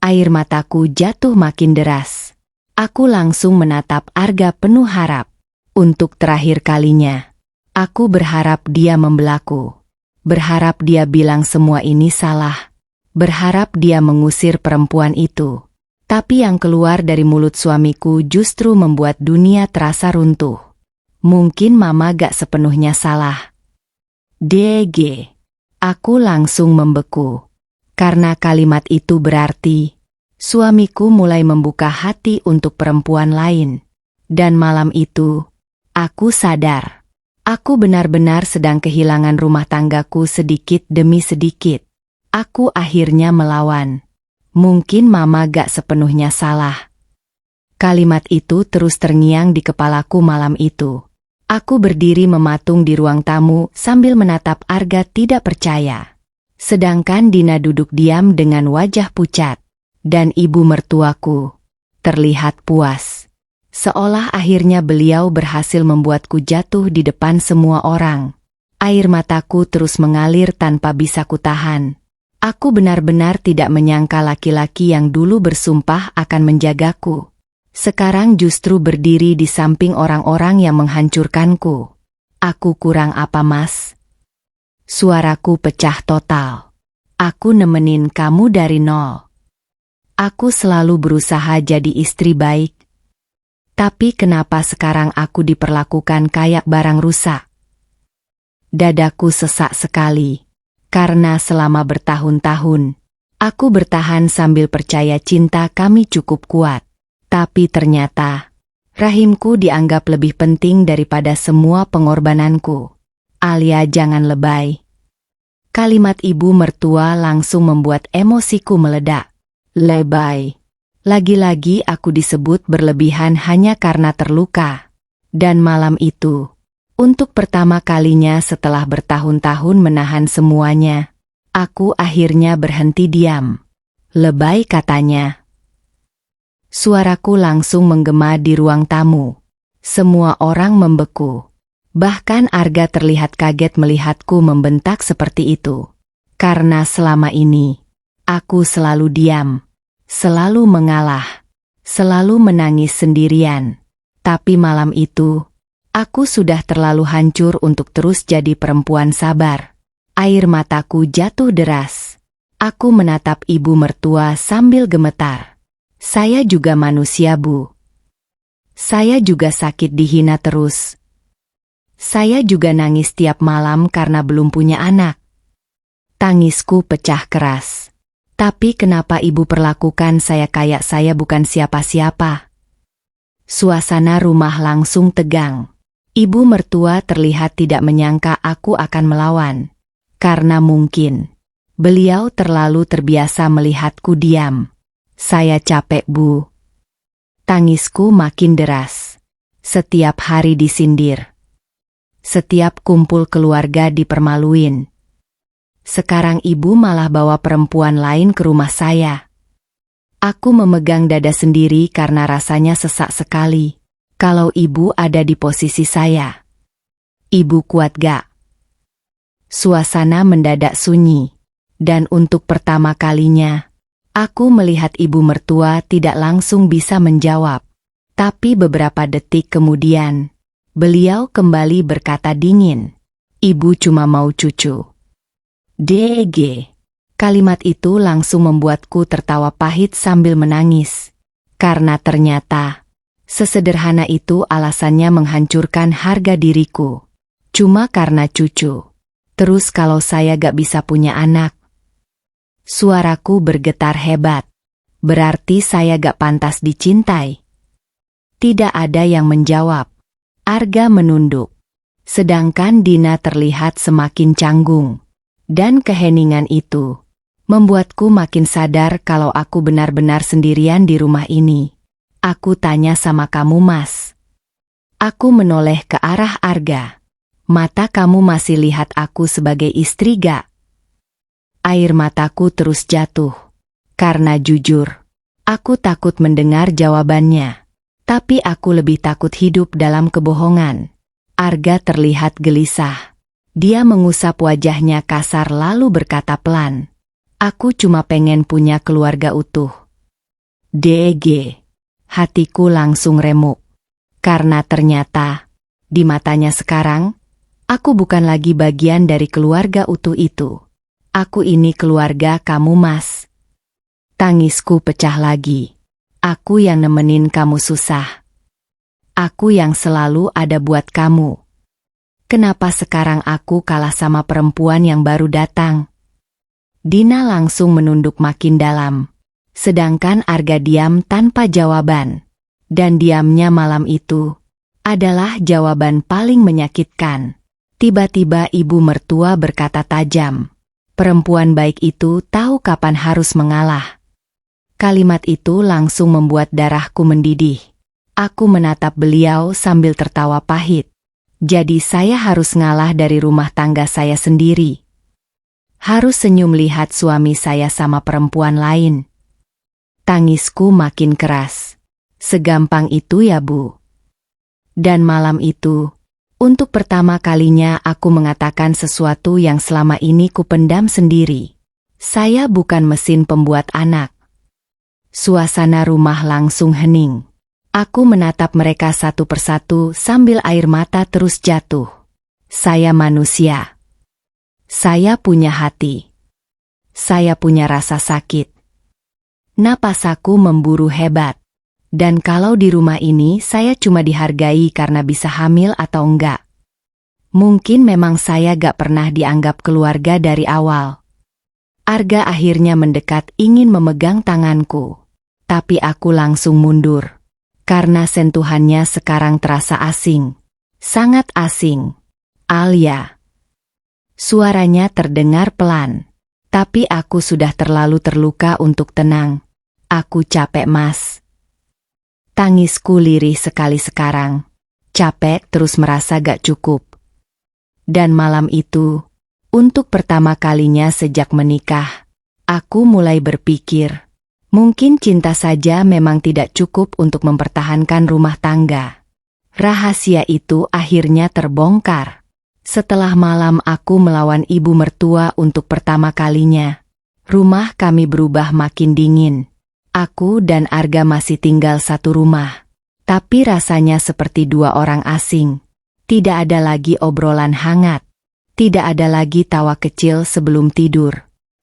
Air mataku jatuh makin deras. Aku langsung menatap Arga penuh harap. Untuk terakhir kalinya, aku berharap dia membelaku. Berharap dia bilang semua ini salah. Berharap dia mengusir perempuan itu. Tapi yang keluar dari mulut suamiku justru membuat dunia terasa runtuh. Mungkin mama gak sepenuhnya salah. DG. Aku langsung membeku. Karena kalimat itu berarti, suamiku mulai membuka hati untuk perempuan lain. Dan malam itu, aku sadar. Aku benar-benar sedang kehilangan rumah tanggaku sedikit demi sedikit. Aku akhirnya melawan. Mungkin mama gak sepenuhnya salah. Kalimat itu terus terngiang di kepalaku malam itu. Aku berdiri mematung di ruang tamu sambil menatap Arga tidak percaya. Sedangkan Dina duduk diam dengan wajah pucat. Dan ibu mertuaku terlihat puas. Seolah akhirnya beliau berhasil membuatku jatuh di depan semua orang. Air mataku terus mengalir tanpa bisa kutahan. Aku benar-benar tidak menyangka laki-laki yang dulu bersumpah akan menjagaku. Sekarang justru berdiri di samping orang-orang yang menghancurkanku. Aku kurang apa, Mas? Suaraku pecah total. Aku nemenin kamu dari nol. Aku selalu berusaha jadi istri baik. Tapi kenapa sekarang aku diperlakukan kayak barang rusak? Dadaku sesak sekali. Karena selama bertahun-tahun, aku bertahan sambil percaya cinta kami cukup kuat. Tapi ternyata, rahimku dianggap lebih penting daripada semua pengorbananku. Alia, jangan lebay. Kalimat ibu mertua langsung membuat emosiku meledak. Lebay. Lagi-lagi aku disebut berlebihan hanya karena terluka. Dan malam itu, untuk pertama kalinya setelah bertahun-tahun menahan semuanya, aku akhirnya berhenti diam. Lebay, katanya. Suaraku langsung menggema di ruang tamu. Semua orang membeku. Bahkan Arga terlihat kaget melihatku membentak seperti itu. Karena selama ini, aku selalu diam, selalu mengalah, selalu menangis sendirian. Tapi malam itu, aku sudah terlalu hancur untuk terus jadi perempuan sabar. Air mataku jatuh deras. Aku menatap ibu mertua sambil gemetar. Saya juga manusia, Bu. Saya juga sakit dihina terus. Saya juga nangis tiap malam karena belum punya anak. Tangisku pecah keras. Tapi kenapa ibu perlakukan saya kayak saya bukan siapa-siapa? Suasana rumah langsung tegang. Ibu mertua terlihat tidak menyangka aku akan melawan. Karena mungkin beliau terlalu terbiasa melihatku diam. Saya capek, Bu. Tangisku makin deras. Setiap hari disindir. Setiap kumpul keluarga dipermaluin. Sekarang ibu malah bawa perempuan lain ke rumah saya. Aku memegang dada sendiri karena rasanya sesak sekali. Kalau ibu ada di posisi saya. Ibu kuat gak? Suasana mendadak sunyi. Dan untuk pertama kalinya, aku melihat ibu mertua tidak langsung bisa menjawab. Tapi beberapa detik kemudian, beliau kembali berkata dingin, "Ibu cuma mau cucu." DG. Kalimat itu langsung membuatku tertawa pahit sambil menangis. Karena ternyata, sesederhana itu alasannya menghancurkan harga diriku. Cuma karena cucu. Terus kalau saya gak bisa punya anak. Suaraku bergetar hebat. Berarti saya gak pantas dicintai. Tidak ada yang menjawab. Arga menunduk. Sedangkan Dina terlihat semakin canggung. Dan keheningan itu membuatku makin sadar kalau aku benar-benar sendirian di rumah ini. Aku tanya sama kamu, Mas. Aku menoleh ke arah Arga. Mata kamu masih lihat aku sebagai istri gak? Air mataku terus jatuh. Karena jujur, aku takut mendengar jawabannya. Tapi aku lebih takut hidup dalam kebohongan. Arga terlihat gelisah. Dia mengusap wajahnya kasar lalu berkata pelan. Aku cuma pengen punya keluarga utuh. DG. Hatiku langsung remuk. Karena ternyata, di matanya sekarang, aku bukan lagi bagian dari keluarga utuh itu. Aku ini keluarga kamu, Mas. Tangisku pecah lagi. Aku yang nemenin kamu susah. Aku yang selalu ada buat kamu. Kenapa sekarang aku kalah sama perempuan yang baru datang? Dina langsung menunduk makin dalam. Sedangkan Arga diam tanpa jawaban. Dan diamnya malam itu adalah jawaban paling menyakitkan. Tiba-tiba ibu mertua berkata tajam. Perempuan baik itu tahu kapan harus mengalah. Kalimat itu langsung membuat darahku mendidih. Aku menatap beliau sambil tertawa pahit. Jadi saya harus ngalah dari rumah tangga saya sendiri. Harus senyum lihat suami saya sama perempuan lain. Tangisku makin keras. Segampang itu ya, Bu. Dan malam itu, untuk pertama kalinya aku mengatakan sesuatu yang selama ini kupendam sendiri. Saya bukan mesin pembuat anak. Suasana rumah langsung hening. Aku menatap mereka satu persatu sambil air mata terus jatuh. Saya manusia. Saya punya hati. Saya punya rasa sakit. Napas aku memburu hebat. Dan kalau di rumah ini saya cuma dihargai karena bisa hamil atau enggak. Mungkin memang saya gak pernah dianggap keluarga dari awal. Arga akhirnya mendekat ingin memegang tanganku. Tapi aku langsung mundur. Karena sentuhannya sekarang terasa asing. Sangat asing. Alia. Suaranya terdengar pelan. Tapi aku sudah terlalu terluka untuk tenang. Aku capek, Mas. Tangisku lirih sekali sekarang. Capek terus merasa gak cukup. Dan malam itu, untuk pertama kalinya sejak menikah, aku mulai berpikir, mungkin cinta saja memang tidak cukup untuk mempertahankan rumah tangga. Rahasia itu akhirnya terbongkar. Setelah malam aku melawan ibu mertua untuk pertama kalinya, rumah kami berubah makin dingin. Aku dan Arga masih tinggal satu rumah. Tapi rasanya seperti dua orang asing. Tidak ada lagi obrolan hangat. Tidak ada lagi tawa kecil sebelum tidur.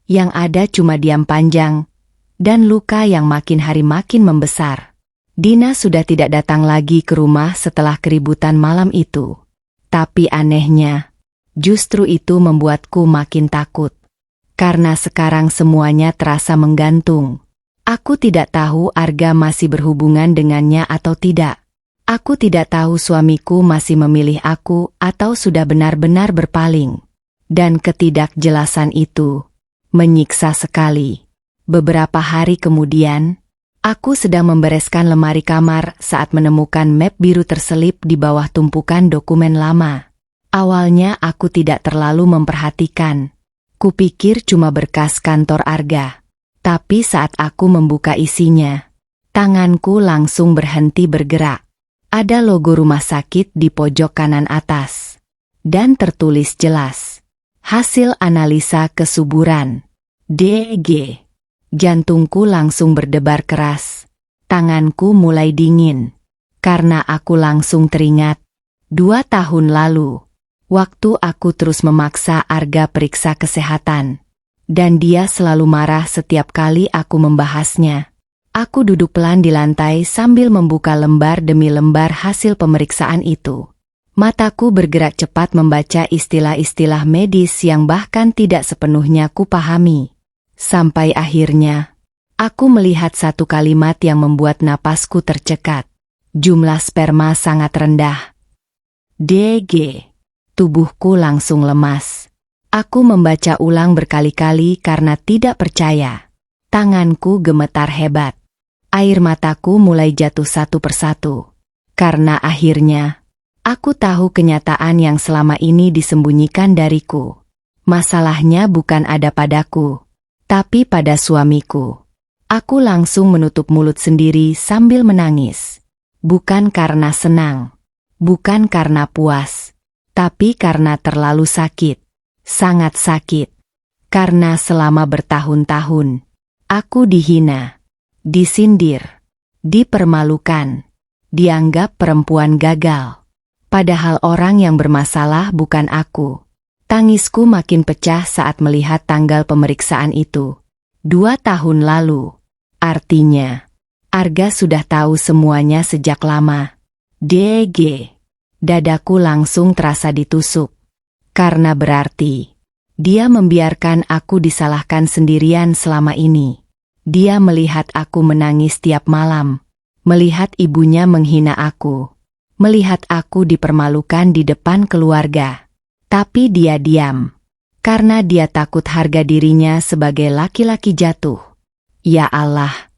Yang ada cuma diam panjang. Dan luka yang makin hari makin membesar. Dina sudah tidak datang lagi ke rumah setelah keributan malam itu. Tapi anehnya, justru itu membuatku makin takut. Karena sekarang semuanya terasa menggantung. Aku tidak tahu Arga masih berhubungan dengannya atau tidak. Aku tidak tahu suamiku masih memilih aku atau sudah benar-benar berpaling. Dan ketidakjelasan itu menyiksa sekali. Beberapa hari kemudian, aku sedang membereskan lemari kamar saat menemukan map biru terselip di bawah tumpukan dokumen lama. Awalnya aku tidak terlalu memperhatikan. Kupikir cuma berkas kantor Arga. Tapi saat aku membuka isinya, tanganku langsung berhenti bergerak. Ada logo rumah sakit di pojok kanan atas. Dan tertulis jelas, hasil analisa kesuburan. DG. Jantungku langsung berdebar keras. Tanganku mulai dingin. Karena aku langsung teringat. 2 tahun lalu, waktu aku terus memaksa Arga periksa kesehatan. Dan dia selalu marah setiap kali aku membahasnya. Aku duduk pelan di lantai sambil membuka lembar demi lembar hasil pemeriksaan itu. Mataku bergerak cepat membaca istilah-istilah medis yang bahkan tidak sepenuhnya kupahami. Sampai akhirnya, aku melihat satu kalimat yang membuat napasku tercekat. Jumlah sperma sangat rendah. DG. Tubuhku langsung lemas. Aku membaca ulang berkali-kali karena tidak percaya. Tanganku gemetar hebat. Air mataku mulai jatuh satu persatu. Karena akhirnya, aku tahu kenyataan yang selama ini disembunyikan dariku. Masalahnya bukan ada padaku, tapi pada suamiku. Aku langsung menutup mulut sendiri sambil menangis. Bukan karena senang, bukan karena puas, tapi karena terlalu sakit. Sangat sakit. Karena selama bertahun-tahun, aku dihina, disindir, dipermalukan, dianggap perempuan gagal. Padahal orang yang bermasalah bukan aku. Tangisku makin pecah saat melihat tanggal pemeriksaan itu. 2 tahun lalu. Artinya, Arga sudah tahu semuanya sejak lama. DG. Dadaku langsung terasa ditusuk. Karena berarti, dia membiarkan aku disalahkan sendirian selama ini. Dia melihat aku menangis tiap malam. Melihat ibunya menghina aku. Melihat aku dipermalukan di depan keluarga. Tapi dia diam. Karena dia takut harga dirinya sebagai laki-laki jatuh. Ya Allah.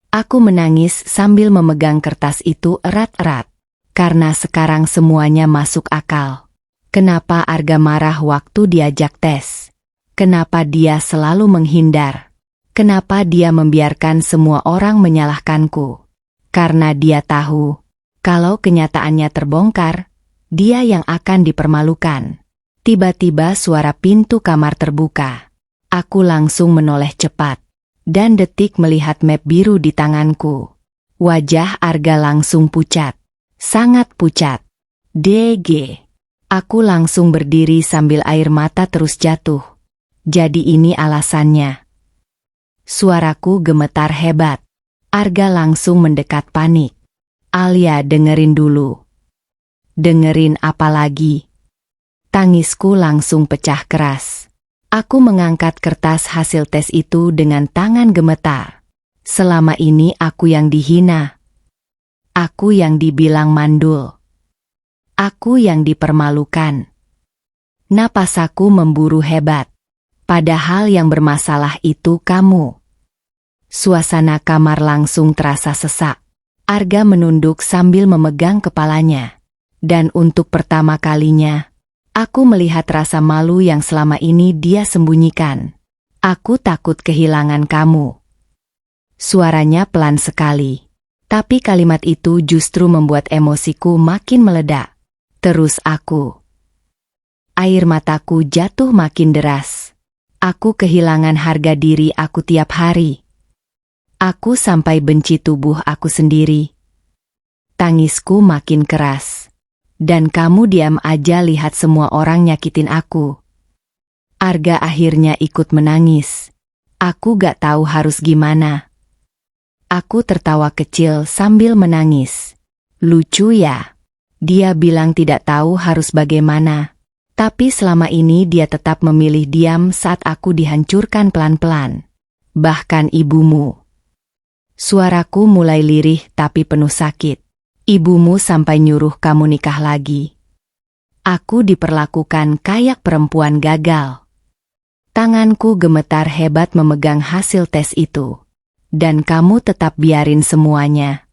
Aku menangis sambil memegang kertas itu erat-erat. Karena sekarang semuanya masuk akal. Kenapa Arga marah waktu diajak tes? Kenapa dia selalu menghindar? Kenapa dia membiarkan semua orang menyalahkanku? Karena dia tahu, kalau kenyataannya terbongkar, dia yang akan dipermalukan. Tiba-tiba suara pintu kamar terbuka. Aku langsung menoleh cepat. Dan detik melihat map biru di tanganku. Wajah Arga langsung pucat. Sangat pucat. DG. Aku langsung berdiri sambil air mata terus jatuh. Jadi ini alasannya. Suaraku gemetar hebat. Arga langsung mendekat panik. Alia, dengerin dulu. Dengerin apa lagi? Tangisku langsung pecah keras. Aku mengangkat kertas hasil tes itu dengan tangan gemetar. Selama ini aku yang dihina. Aku yang dibilang mandul. Aku yang dipermalukan. Napasaku memburu hebat. Padahal yang bermasalah itu kamu. Suasana kamar langsung terasa sesak. Arga menunduk sambil memegang kepalanya. Dan untuk pertama kalinya, aku melihat rasa malu yang selama ini dia sembunyikan. Aku takut kehilangan kamu. Suaranya pelan sekali. Tapi kalimat itu justru membuat emosiku makin meledak. Terus air mataku jatuh makin deras. Aku kehilangan harga diri aku tiap hari. Aku sampai benci tubuh aku sendiri. Tangisku makin keras. Dan kamu diam aja lihat semua orang nyakitin aku. Arga akhirnya ikut menangis. Aku gak tahu harus gimana. Aku tertawa kecil sambil menangis. Lucu ya. Dia bilang tidak tahu harus bagaimana. Tapi selama ini dia tetap memilih diam saat aku dihancurkan pelan-pelan. Bahkan ibumu. Suaraku mulai lirih tapi penuh sakit. Ibumu sampai nyuruh kamu nikah lagi. Aku diperlakukan kayak perempuan gagal. Tanganku gemetar hebat memegang hasil tes itu. Dan kamu tetap biarin semuanya.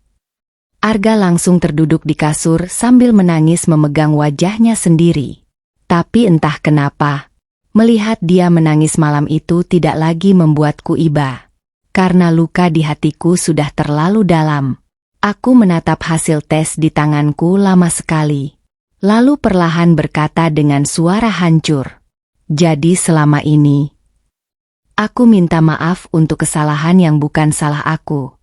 Arga langsung terduduk di kasur sambil menangis memegang wajahnya sendiri. Tapi entah kenapa, melihat dia menangis malam itu tidak lagi membuatku iba. Karena luka di hatiku sudah terlalu dalam. Aku menatap hasil tes di tanganku lama sekali. Lalu perlahan berkata dengan suara hancur. Jadi selama ini, aku minta maaf untuk kesalahan yang bukan salah aku.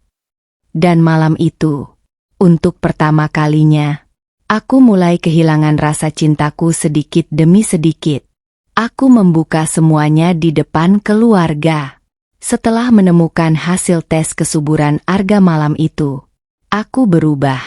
Dan malam itu, untuk pertama kalinya, aku mulai kehilangan rasa cintaku sedikit demi sedikit. Aku membuka semuanya di depan keluarga. Setelah menemukan hasil tes kesuburan Arga malam itu, aku berubah.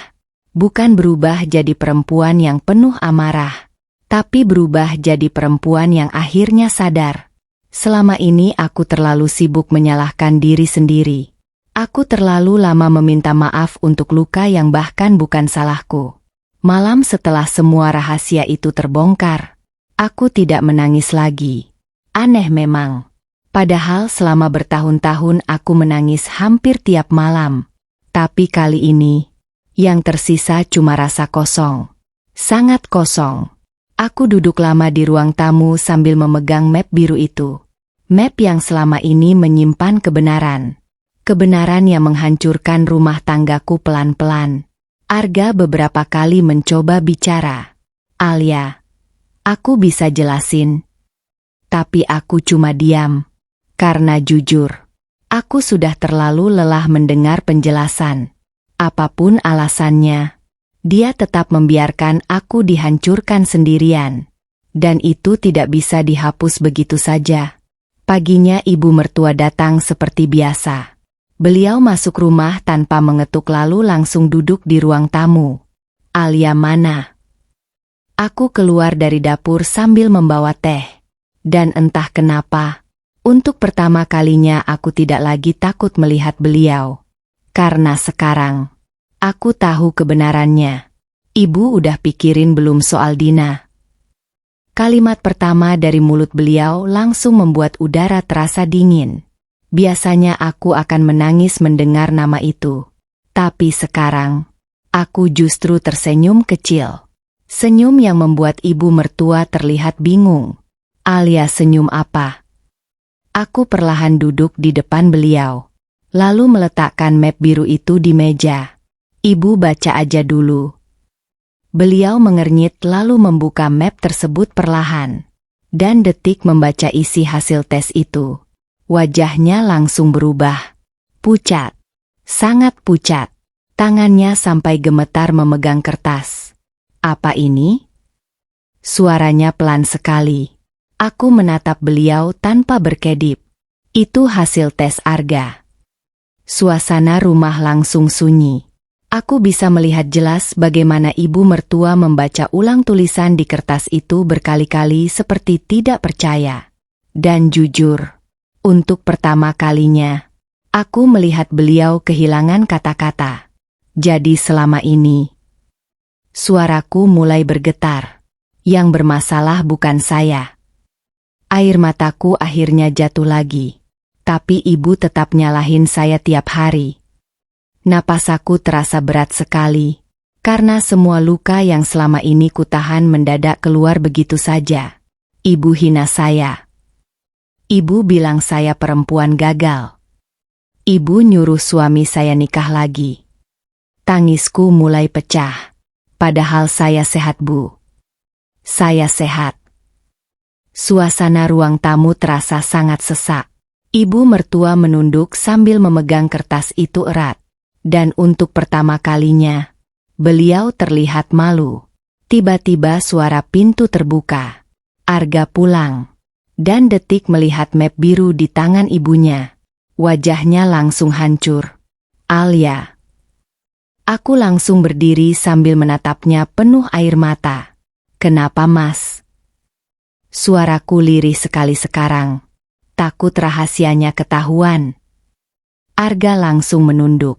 Bukan berubah jadi perempuan yang penuh amarah, tapi berubah jadi perempuan yang akhirnya sadar. Selama ini aku terlalu sibuk menyalahkan diri sendiri. Aku terlalu lama meminta maaf untuk luka yang bahkan bukan salahku. Malam setelah semua rahasia itu terbongkar, aku tidak menangis lagi. Aneh memang. Padahal selama bertahun-tahun aku menangis hampir tiap malam. Tapi kali ini, yang tersisa cuma rasa kosong. Sangat kosong. Aku duduk lama di ruang tamu sambil memegang map biru itu. Map yang selama ini menyimpan kebenaran. Kebenaran yang menghancurkan rumah tanggaku pelan-pelan. Arga beberapa kali mencoba bicara. Alia, aku bisa jelasin. Tapi aku cuma diam. Karena jujur, aku sudah terlalu lelah mendengar penjelasan. Apapun alasannya, dia tetap membiarkan aku dihancurkan sendirian. Dan itu tidak bisa dihapus begitu saja. Paginya ibu mertua datang seperti biasa. Beliau masuk rumah tanpa mengetuk lalu langsung duduk di ruang tamu. Alia mana? Aku keluar dari dapur sambil membawa teh. Dan entah kenapa, untuk pertama kalinya aku tidak lagi takut melihat beliau. Karena sekarang, aku tahu kebenarannya. Ibu udah pikirin belum soal Dina? Kalimat pertama dari mulut beliau langsung membuat udara terasa dingin. Biasanya aku akan menangis mendengar nama itu. Tapi sekarang, aku justru tersenyum kecil. Senyum yang membuat ibu mertua terlihat bingung. Alia senyum apa? Aku perlahan duduk di depan beliau. Lalu meletakkan map biru itu di meja. Ibu baca aja dulu. Beliau mengernyit lalu membuka map tersebut perlahan. Dan detik membaca isi hasil tes itu. Wajahnya langsung berubah. Pucat. Sangat pucat. Tangannya sampai gemetar memegang kertas. Apa ini? Suaranya pelan sekali. Aku menatap beliau tanpa berkedip. Itu hasil tes Arga. Suasana rumah langsung sunyi. Aku bisa melihat jelas bagaimana ibu mertua membaca ulang tulisan di kertas itu berkali-kali seperti tidak percaya. Dan jujur, untuk pertama kalinya, aku melihat beliau kehilangan kata-kata. Jadi selama ini, suaraku mulai bergetar. Yang bermasalah bukan saya. Air mataku akhirnya jatuh lagi. Tapi ibu tetap nyalahin saya tiap hari. Napas aku terasa berat sekali. Karena semua luka yang selama ini kutahan mendadak keluar begitu saja. Ibu hina saya. Ibu bilang saya perempuan gagal. Ibu nyuruh suami saya nikah lagi. Tangisku mulai pecah. Padahal saya sehat, Bu. Saya sehat. Suasana ruang tamu terasa sangat sesak. Ibu mertua menunduk sambil memegang kertas itu erat. Dan untuk pertama kalinya, beliau terlihat malu. Tiba-tiba suara pintu terbuka. Arga pulang. Dan detik melihat map biru di tangan ibunya. Wajahnya langsung hancur. Alia. Aku langsung berdiri sambil menatapnya penuh air mata. Kenapa, Mas? Suaraku lirih sekali sekarang. Takut rahasianya ketahuan. Arga langsung menunduk.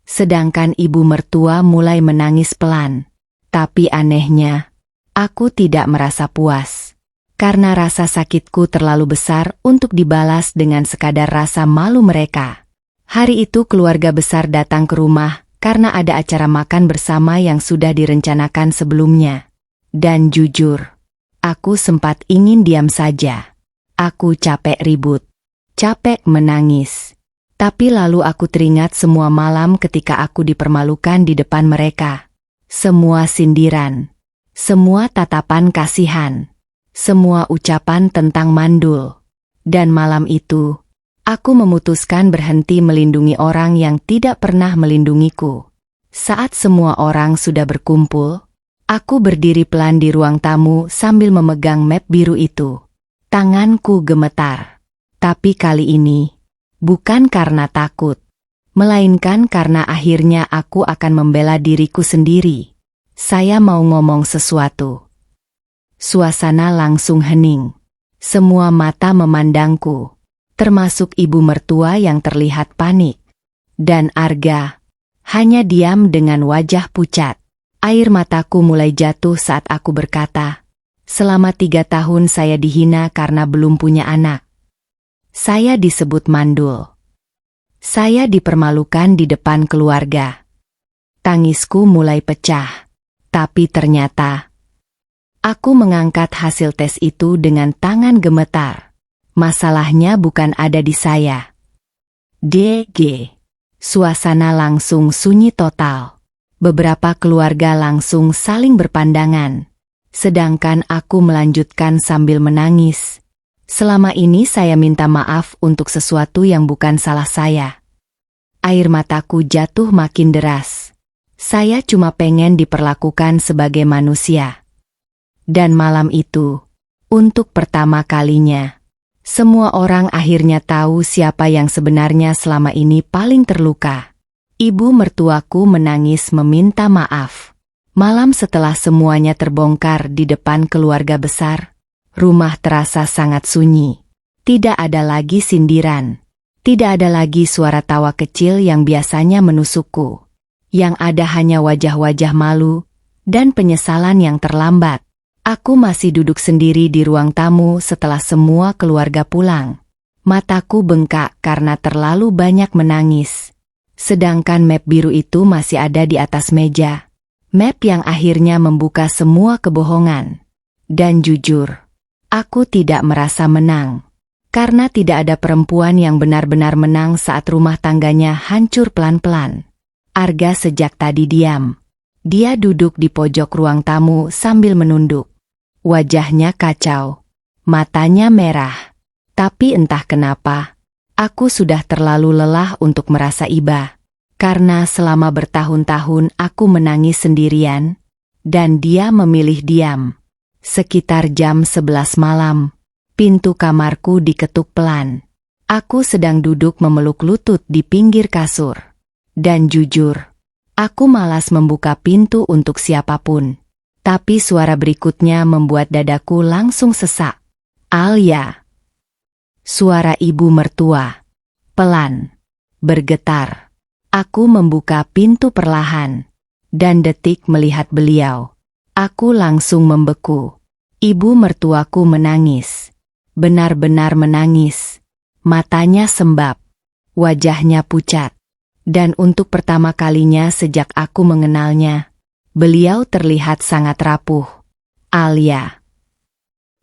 Sedangkan ibu mertua mulai menangis pelan. Tapi anehnya, aku tidak merasa puas. Karena rasa sakitku terlalu besar untuk dibalas dengan sekadar rasa malu mereka. Hari itu keluarga besar datang ke rumah karena ada acara makan bersama yang sudah direncanakan sebelumnya. Dan jujur, aku sempat ingin diam saja. Aku capek ribut, capek menangis. Tapi lalu aku teringat semua malam ketika aku dipermalukan di depan mereka. Semua sindiran, semua tatapan kasihan. Semua ucapan tentang mandul. Dan malam itu, aku memutuskan berhenti melindungi orang yang tidak pernah melindungiku. Saat semua orang sudah berkumpul, aku berdiri pelan di ruang tamu sambil memegang map biru itu. Tanganku gemetar. Tapi kali ini, bukan karena takut, melainkan karena akhirnya aku akan membela diriku sendiri. Saya mau ngomong sesuatu. Suasana langsung hening. Semua mata memandangku, termasuk ibu mertua yang terlihat panik. Dan Arga hanya diam dengan wajah pucat. Air mataku mulai jatuh saat aku berkata, selama 3 tahun saya dihina karena belum punya anak. Saya disebut mandul. Saya dipermalukan di depan keluarga. Tangisku mulai pecah. Tapi ternyata aku mengangkat hasil tes itu dengan tangan gemetar. Masalahnya bukan ada di saya. DG. Suasana langsung sunyi total. Beberapa keluarga langsung saling berpandangan. Sedangkan aku melanjutkan sambil menangis. Selama ini saya minta maaf untuk sesuatu yang bukan salah saya. Air mataku jatuh makin deras. Saya cuma pengen diperlakukan sebagai manusia. Dan malam itu, untuk pertama kalinya, semua orang akhirnya tahu siapa yang sebenarnya selama ini paling terluka. Ibu mertuaku menangis meminta maaf. Malam setelah semuanya terbongkar di depan keluarga besar, rumah terasa sangat sunyi. Tidak ada lagi sindiran. Tidak ada lagi suara tawa kecil yang biasanya menusukku. Yang ada hanya wajah-wajah malu dan penyesalan yang terlambat. Aku masih duduk sendiri di ruang tamu setelah semua keluarga pulang. Mataku bengkak karena terlalu banyak menangis. Sedangkan map biru itu masih ada di atas meja. Map yang akhirnya membuka semua kebohongan. Dan jujur, aku tidak merasa menang. Karena tidak ada perempuan yang benar-benar menang saat rumah tangganya hancur pelan-pelan. Arga sejak tadi diam. Dia duduk di pojok ruang tamu sambil menunduk. Wajahnya kacau. Matanya merah. Tapi entah kenapa, aku sudah terlalu lelah untuk merasa iba. Karena selama bertahun-tahun aku menangis sendirian, dan dia memilih diam. Sekitar jam 11 malam, pintu kamarku diketuk pelan. Aku sedang duduk memeluk lutut di pinggir kasur. Dan jujur, aku malas membuka pintu untuk siapapun. Tapi suara berikutnya membuat dadaku langsung sesak. Alia. Suara ibu mertua. Pelan. Bergetar. Aku membuka pintu perlahan. Dan detik melihat beliau. Aku langsung membeku. Ibu mertuaku menangis. Benar-benar menangis. Matanya sembab. Wajahnya pucat. Dan untuk pertama kalinya sejak aku mengenalnya, beliau terlihat sangat rapuh. Alia.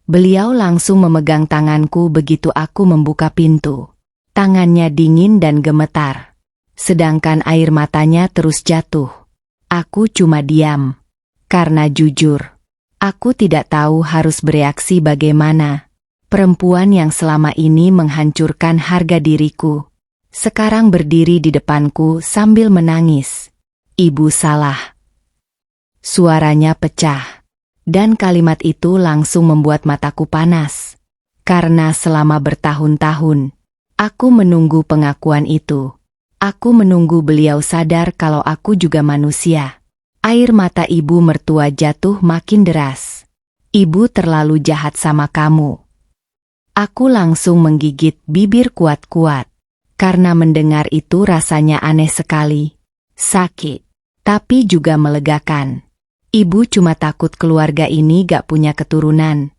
Beliau langsung memegang tanganku begitu aku membuka pintu. Tangannya dingin dan gemetar. Sedangkan air matanya terus jatuh. Aku cuma diam. Karena jujur, aku tidak tahu harus bereaksi bagaimana. Perempuan yang selama ini menghancurkan harga diriku, sekarang berdiri di depanku sambil menangis. Ibu salah. Suaranya pecah. Dan kalimat itu langsung membuat mataku panas. Karena selama bertahun-tahun, aku menunggu pengakuan itu. Aku menunggu beliau sadar kalau aku juga manusia. Air mata ibu mertua jatuh makin deras. Ibu terlalu jahat sama kamu. Aku langsung menggigit bibir kuat-kuat. Karena mendengar itu rasanya aneh sekali. Sakit. Tapi juga melegakan. Ibu cuma takut keluarga ini gak punya keturunan.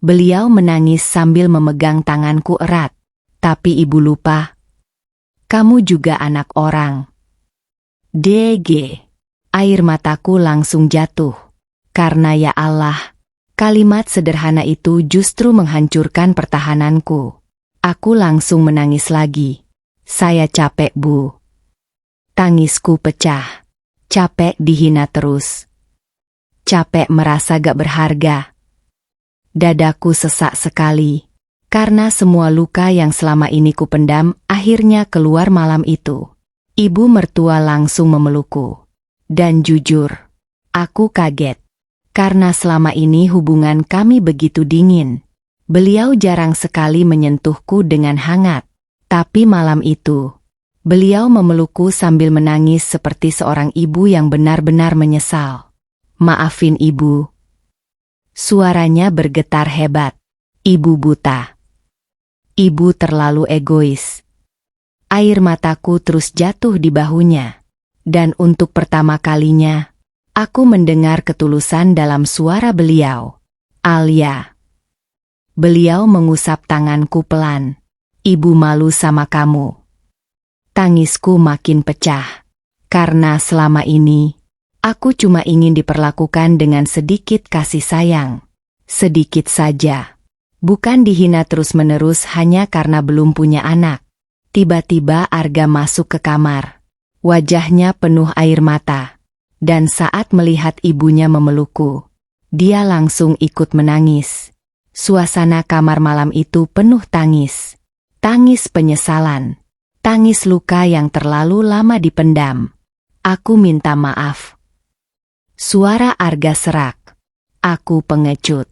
Beliau menangis sambil memegang tanganku erat. Tapi ibu lupa. Kamu juga anak orang. DG. Air mataku langsung jatuh. Karena ya Allah, kalimat sederhana itu justru menghancurkan pertahananku. Aku langsung menangis lagi. Saya capek, Bu. Tangisku pecah. Capek dihina terus. Capek merasa gak berharga. Dadaku sesak sekali. Karena semua luka yang selama ini kupendam akhirnya keluar malam itu. Ibu mertua langsung memelukku. Dan jujur, aku kaget. Karena selama ini hubungan kami begitu dingin. Beliau jarang sekali menyentuhku dengan hangat. Tapi malam itu, beliau memelukku sambil menangis seperti seorang ibu yang benar-benar menyesal. Maafin ibu. Suaranya bergetar hebat. Ibu buta. Ibu terlalu egois. Air mataku terus jatuh di bahunya. Dan untuk pertama kalinya, aku mendengar ketulusan dalam suara beliau. Alia. Beliau mengusap tanganku pelan. Ibu malu sama kamu. Tangisku makin pecah. Karena selama ini, aku cuma ingin diperlakukan dengan sedikit kasih sayang. Sedikit saja. Bukan dihina terus-menerus hanya karena belum punya anak. Tiba-tiba Arga masuk ke kamar. Wajahnya penuh air mata. Dan saat melihat ibunya memelukku, dia langsung ikut menangis. Suasana kamar malam itu penuh tangis. Tangis penyesalan. Tangis luka yang terlalu lama dipendam. Aku minta maaf. Suara Arga serak. Aku pengecut.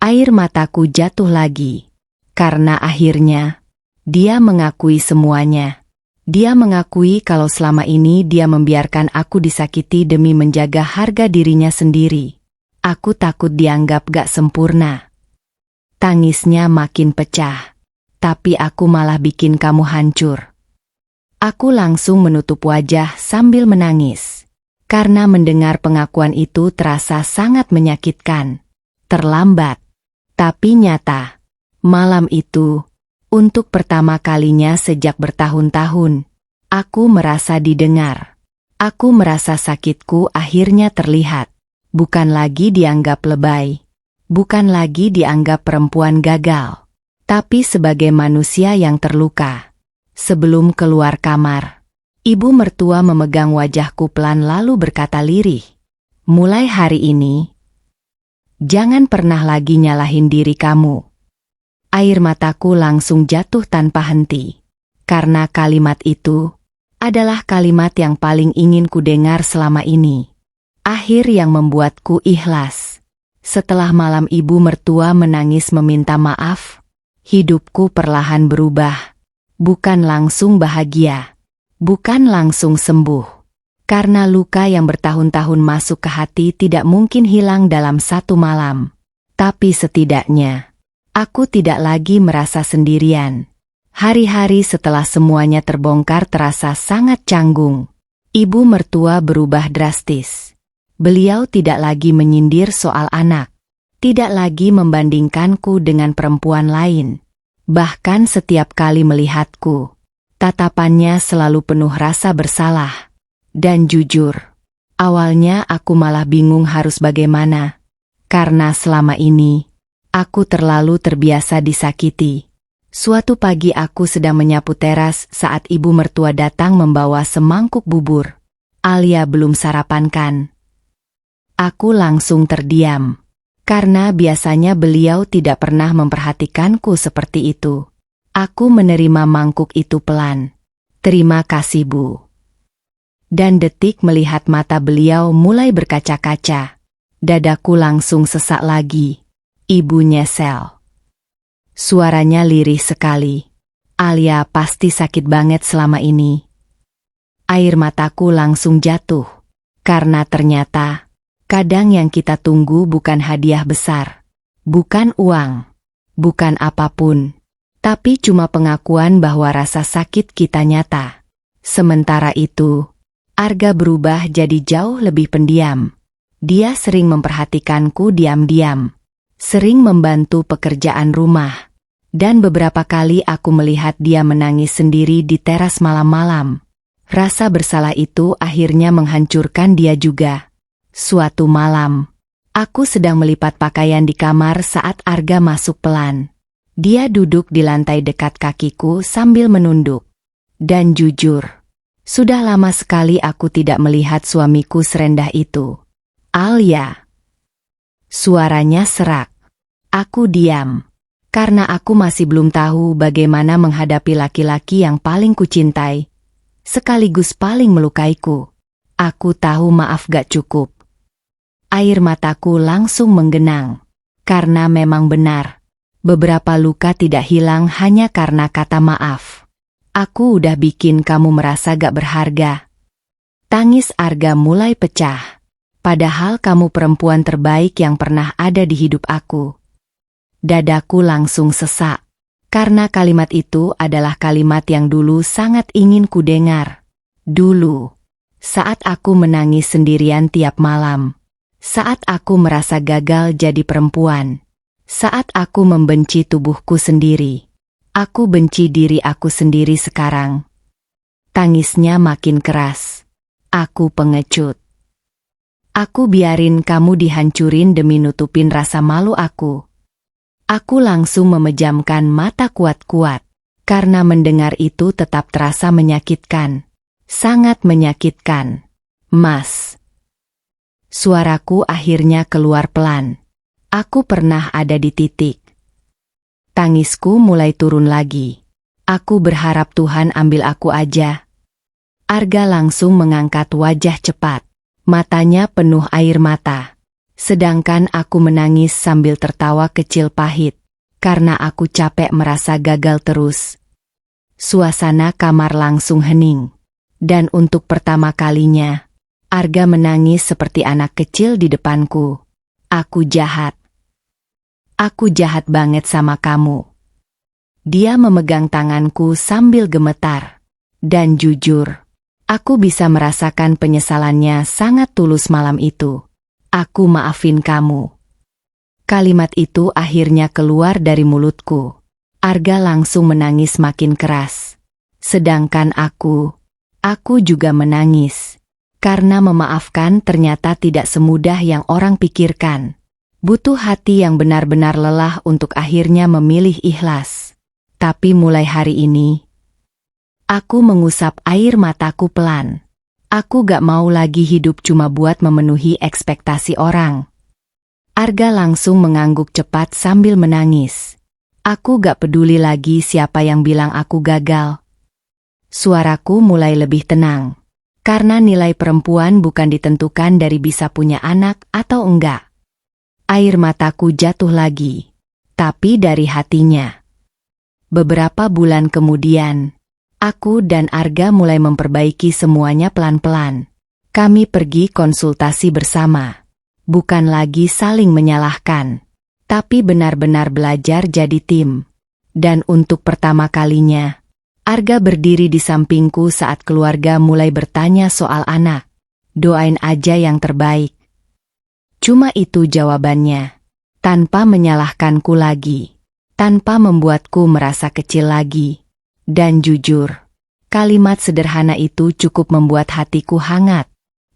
Air mataku jatuh lagi. Karena akhirnya, dia mengakui semuanya. Dia mengakui kalau selama ini dia membiarkan aku disakiti demi menjaga harga dirinya sendiri. Aku takut dianggap gak sempurna. Tangisnya makin pecah. Tapi aku malah bikin kamu hancur. Aku langsung menutup wajah sambil menangis. Karena mendengar pengakuan itu terasa sangat menyakitkan. Terlambat. Tapi nyata. Malam itu, untuk pertama kalinya sejak bertahun-tahun, aku merasa didengar. Aku merasa sakitku akhirnya terlihat. Bukan lagi dianggap lebay. Bukan lagi dianggap perempuan gagal. Tapi sebagai manusia yang terluka. Sebelum keluar kamar, ibu mertua memegang wajahku pelan lalu berkata lirih. Mulai hari ini, jangan pernah lagi nyalahin diri kamu. Air mataku langsung jatuh tanpa henti. Karena kalimat itu adalah kalimat yang paling ingin ku dengar selama ini. Akhir yang membuatku ikhlas. Setelah malam ibu mertua menangis meminta maaf, hidupku perlahan berubah. Bukan langsung bahagia. Bukan langsung sembuh. Karena luka yang bertahun-tahun masuk ke hati tidak mungkin hilang dalam satu malam. Tapi setidaknya, aku tidak lagi merasa sendirian. Hari-hari setelah semuanya terbongkar terasa sangat canggung. Ibu mertua berubah drastis. Beliau tidak lagi menyindir soal anak. Tidak lagi membandingkanku dengan perempuan lain. Bahkan setiap kali melihatku, tatapannya selalu penuh rasa bersalah. Dan jujur, awalnya aku malah bingung harus bagaimana. Karena selama ini, aku terlalu terbiasa disakiti. Suatu pagi aku sedang menyapu teras saat ibu mertua datang membawa semangkuk bubur. Alia belum sarapan kan? Aku langsung terdiam. Karena biasanya beliau tidak pernah memperhatikanku seperti itu. Aku menerima mangkuk itu pelan. Terima kasih, Bu. Dan detik melihat mata beliau mulai berkaca-kaca. Dadaku langsung sesak lagi. Ibu nyesel. Suaranya lirih sekali. Alia pasti sakit banget selama ini. Air mataku langsung jatuh. Karena ternyata kadang yang kita tunggu bukan hadiah besar, bukan uang, bukan apapun, tapi cuma pengakuan bahwa rasa sakit kita nyata. Sementara itu, Arga berubah jadi jauh lebih pendiam. Dia sering memperhatikanku diam-diam, sering membantu pekerjaan rumah, dan beberapa kali aku melihat dia menangis sendiri di teras malam-malam. Rasa bersalah itu akhirnya menghancurkan dia juga. Suatu malam, aku sedang melipat pakaian di kamar saat Arga masuk pelan. Dia duduk di lantai dekat kakiku sambil menunduk. Dan jujur, sudah lama sekali aku tidak melihat suamiku serendah itu. Alia. Suaranya serak. Aku diam. Karena aku masih belum tahu bagaimana menghadapi laki-laki yang paling kucintai, sekaligus paling melukaiku. Aku tahu maaf gak cukup. Air mataku langsung menggenang. Karena memang benar, beberapa luka tidak hilang hanya karena kata maaf. Aku udah bikin kamu merasa gak berharga. Tangis Arga mulai pecah. Padahal kamu perempuan terbaik yang pernah ada di hidup aku. Dadaku langsung sesak. Karena kalimat itu adalah kalimat yang dulu sangat ingin ku dengar. Dulu, saat aku menangis sendirian tiap malam. Saat aku merasa gagal jadi perempuan. Saat aku membenci tubuhku sendiri. Aku benci diri aku sendiri sekarang. Tangisnya makin keras. Aku pengecut. Aku biarin kamu dihancurin demi nutupin rasa malu aku. Aku langsung memejamkan mata kuat-kuat. Karena mendengar itu tetap terasa menyakitkan. Sangat menyakitkan. Mas. Suaraku akhirnya keluar pelan. Aku pernah ada di titik. Tangisku mulai turun lagi. Aku berharap Tuhan ambil aku aja. Arga langsung mengangkat wajah cepat. Matanya penuh air mata. Sedangkan aku menangis sambil tertawa kecil pahit. Karena aku capek merasa gagal terus. Suasana kamar langsung hening. Dan untuk pertama kalinya, Arga menangis seperti anak kecil di depanku. Aku jahat. Aku jahat banget sama kamu. Dia memegang tanganku sambil gemetar. Dan jujur, aku bisa merasakan penyesalannya sangat tulus malam itu. Aku maafin kamu. Kalimat itu akhirnya keluar dari mulutku. Arga langsung menangis makin keras. Sedangkan aku juga menangis. Karena memaafkan ternyata tidak semudah yang orang pikirkan. Butuh hati yang benar-benar lelah untuk akhirnya memilih ikhlas. Tapi mulai hari ini, aku mengusap air mataku pelan. Aku gak mau lagi hidup cuma buat memenuhi ekspektasi orang. Arga langsung mengangguk cepat sambil menangis. Aku gak peduli lagi siapa yang bilang aku gagal. Suaraku mulai lebih tenang. Karena nilai perempuan bukan ditentukan dari bisa punya anak atau enggak. Air mataku jatuh lagi. Tapi dari hatinya. Beberapa bulan kemudian, aku dan Arga mulai memperbaiki semuanya pelan-pelan. Kami pergi konsultasi bersama. Bukan lagi saling menyalahkan. Tapi benar-benar belajar jadi tim. Dan untuk pertama kalinya, Arga berdiri di sampingku saat keluarga mulai bertanya soal anak. Doain aja yang terbaik. Cuma itu jawabannya. tanpa menyalahkanku lagi, tanpa membuatku merasa kecil lagi. Dan jujur, kalimat sederhana itu cukup membuat hatiku hangat.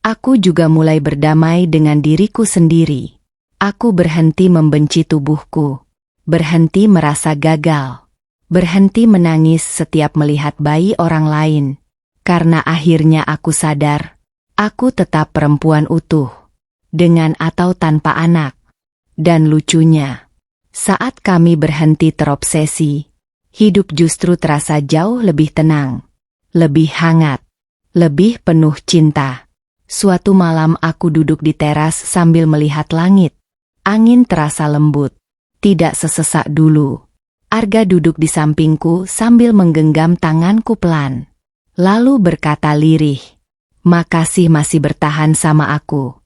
Aku juga mulai berdamai dengan diriku sendiri. Aku berhenti membenci tubuhku, berhenti merasa gagal, berhenti menangis setiap melihat bayi orang lain. Karena akhirnya aku sadar, aku tetap perempuan utuh, dengan atau tanpa anak. Dan lucunya, saat kami berhenti terobsesi, hidup justru terasa jauh lebih tenang, lebih hangat, lebih penuh cinta. Suatu malam aku duduk di teras sambil melihat langit. Angin terasa lembut, tidak sesesak dulu. Arga duduk di sampingku sambil menggenggam tanganku pelan. Lalu berkata lirih, "Makasih masih bertahan sama aku."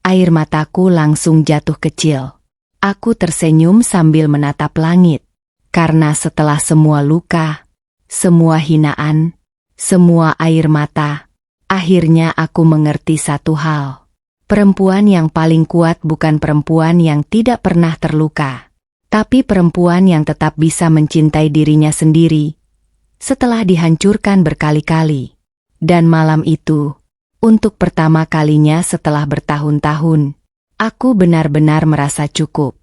Air mataku langsung jatuh kecil. Aku tersenyum sambil menatap langit. Karena setelah semua luka, semua hinaan, semua air mata, akhirnya aku mengerti satu hal. Perempuan yang paling kuat bukan perempuan yang tidak pernah terluka, tapi perempuan yang tetap bisa mencintai dirinya sendiri setelah dihancurkan berkali-kali. Dan malam itu, untuk pertama kalinya setelah bertahun-tahun, aku benar-benar merasa cukup.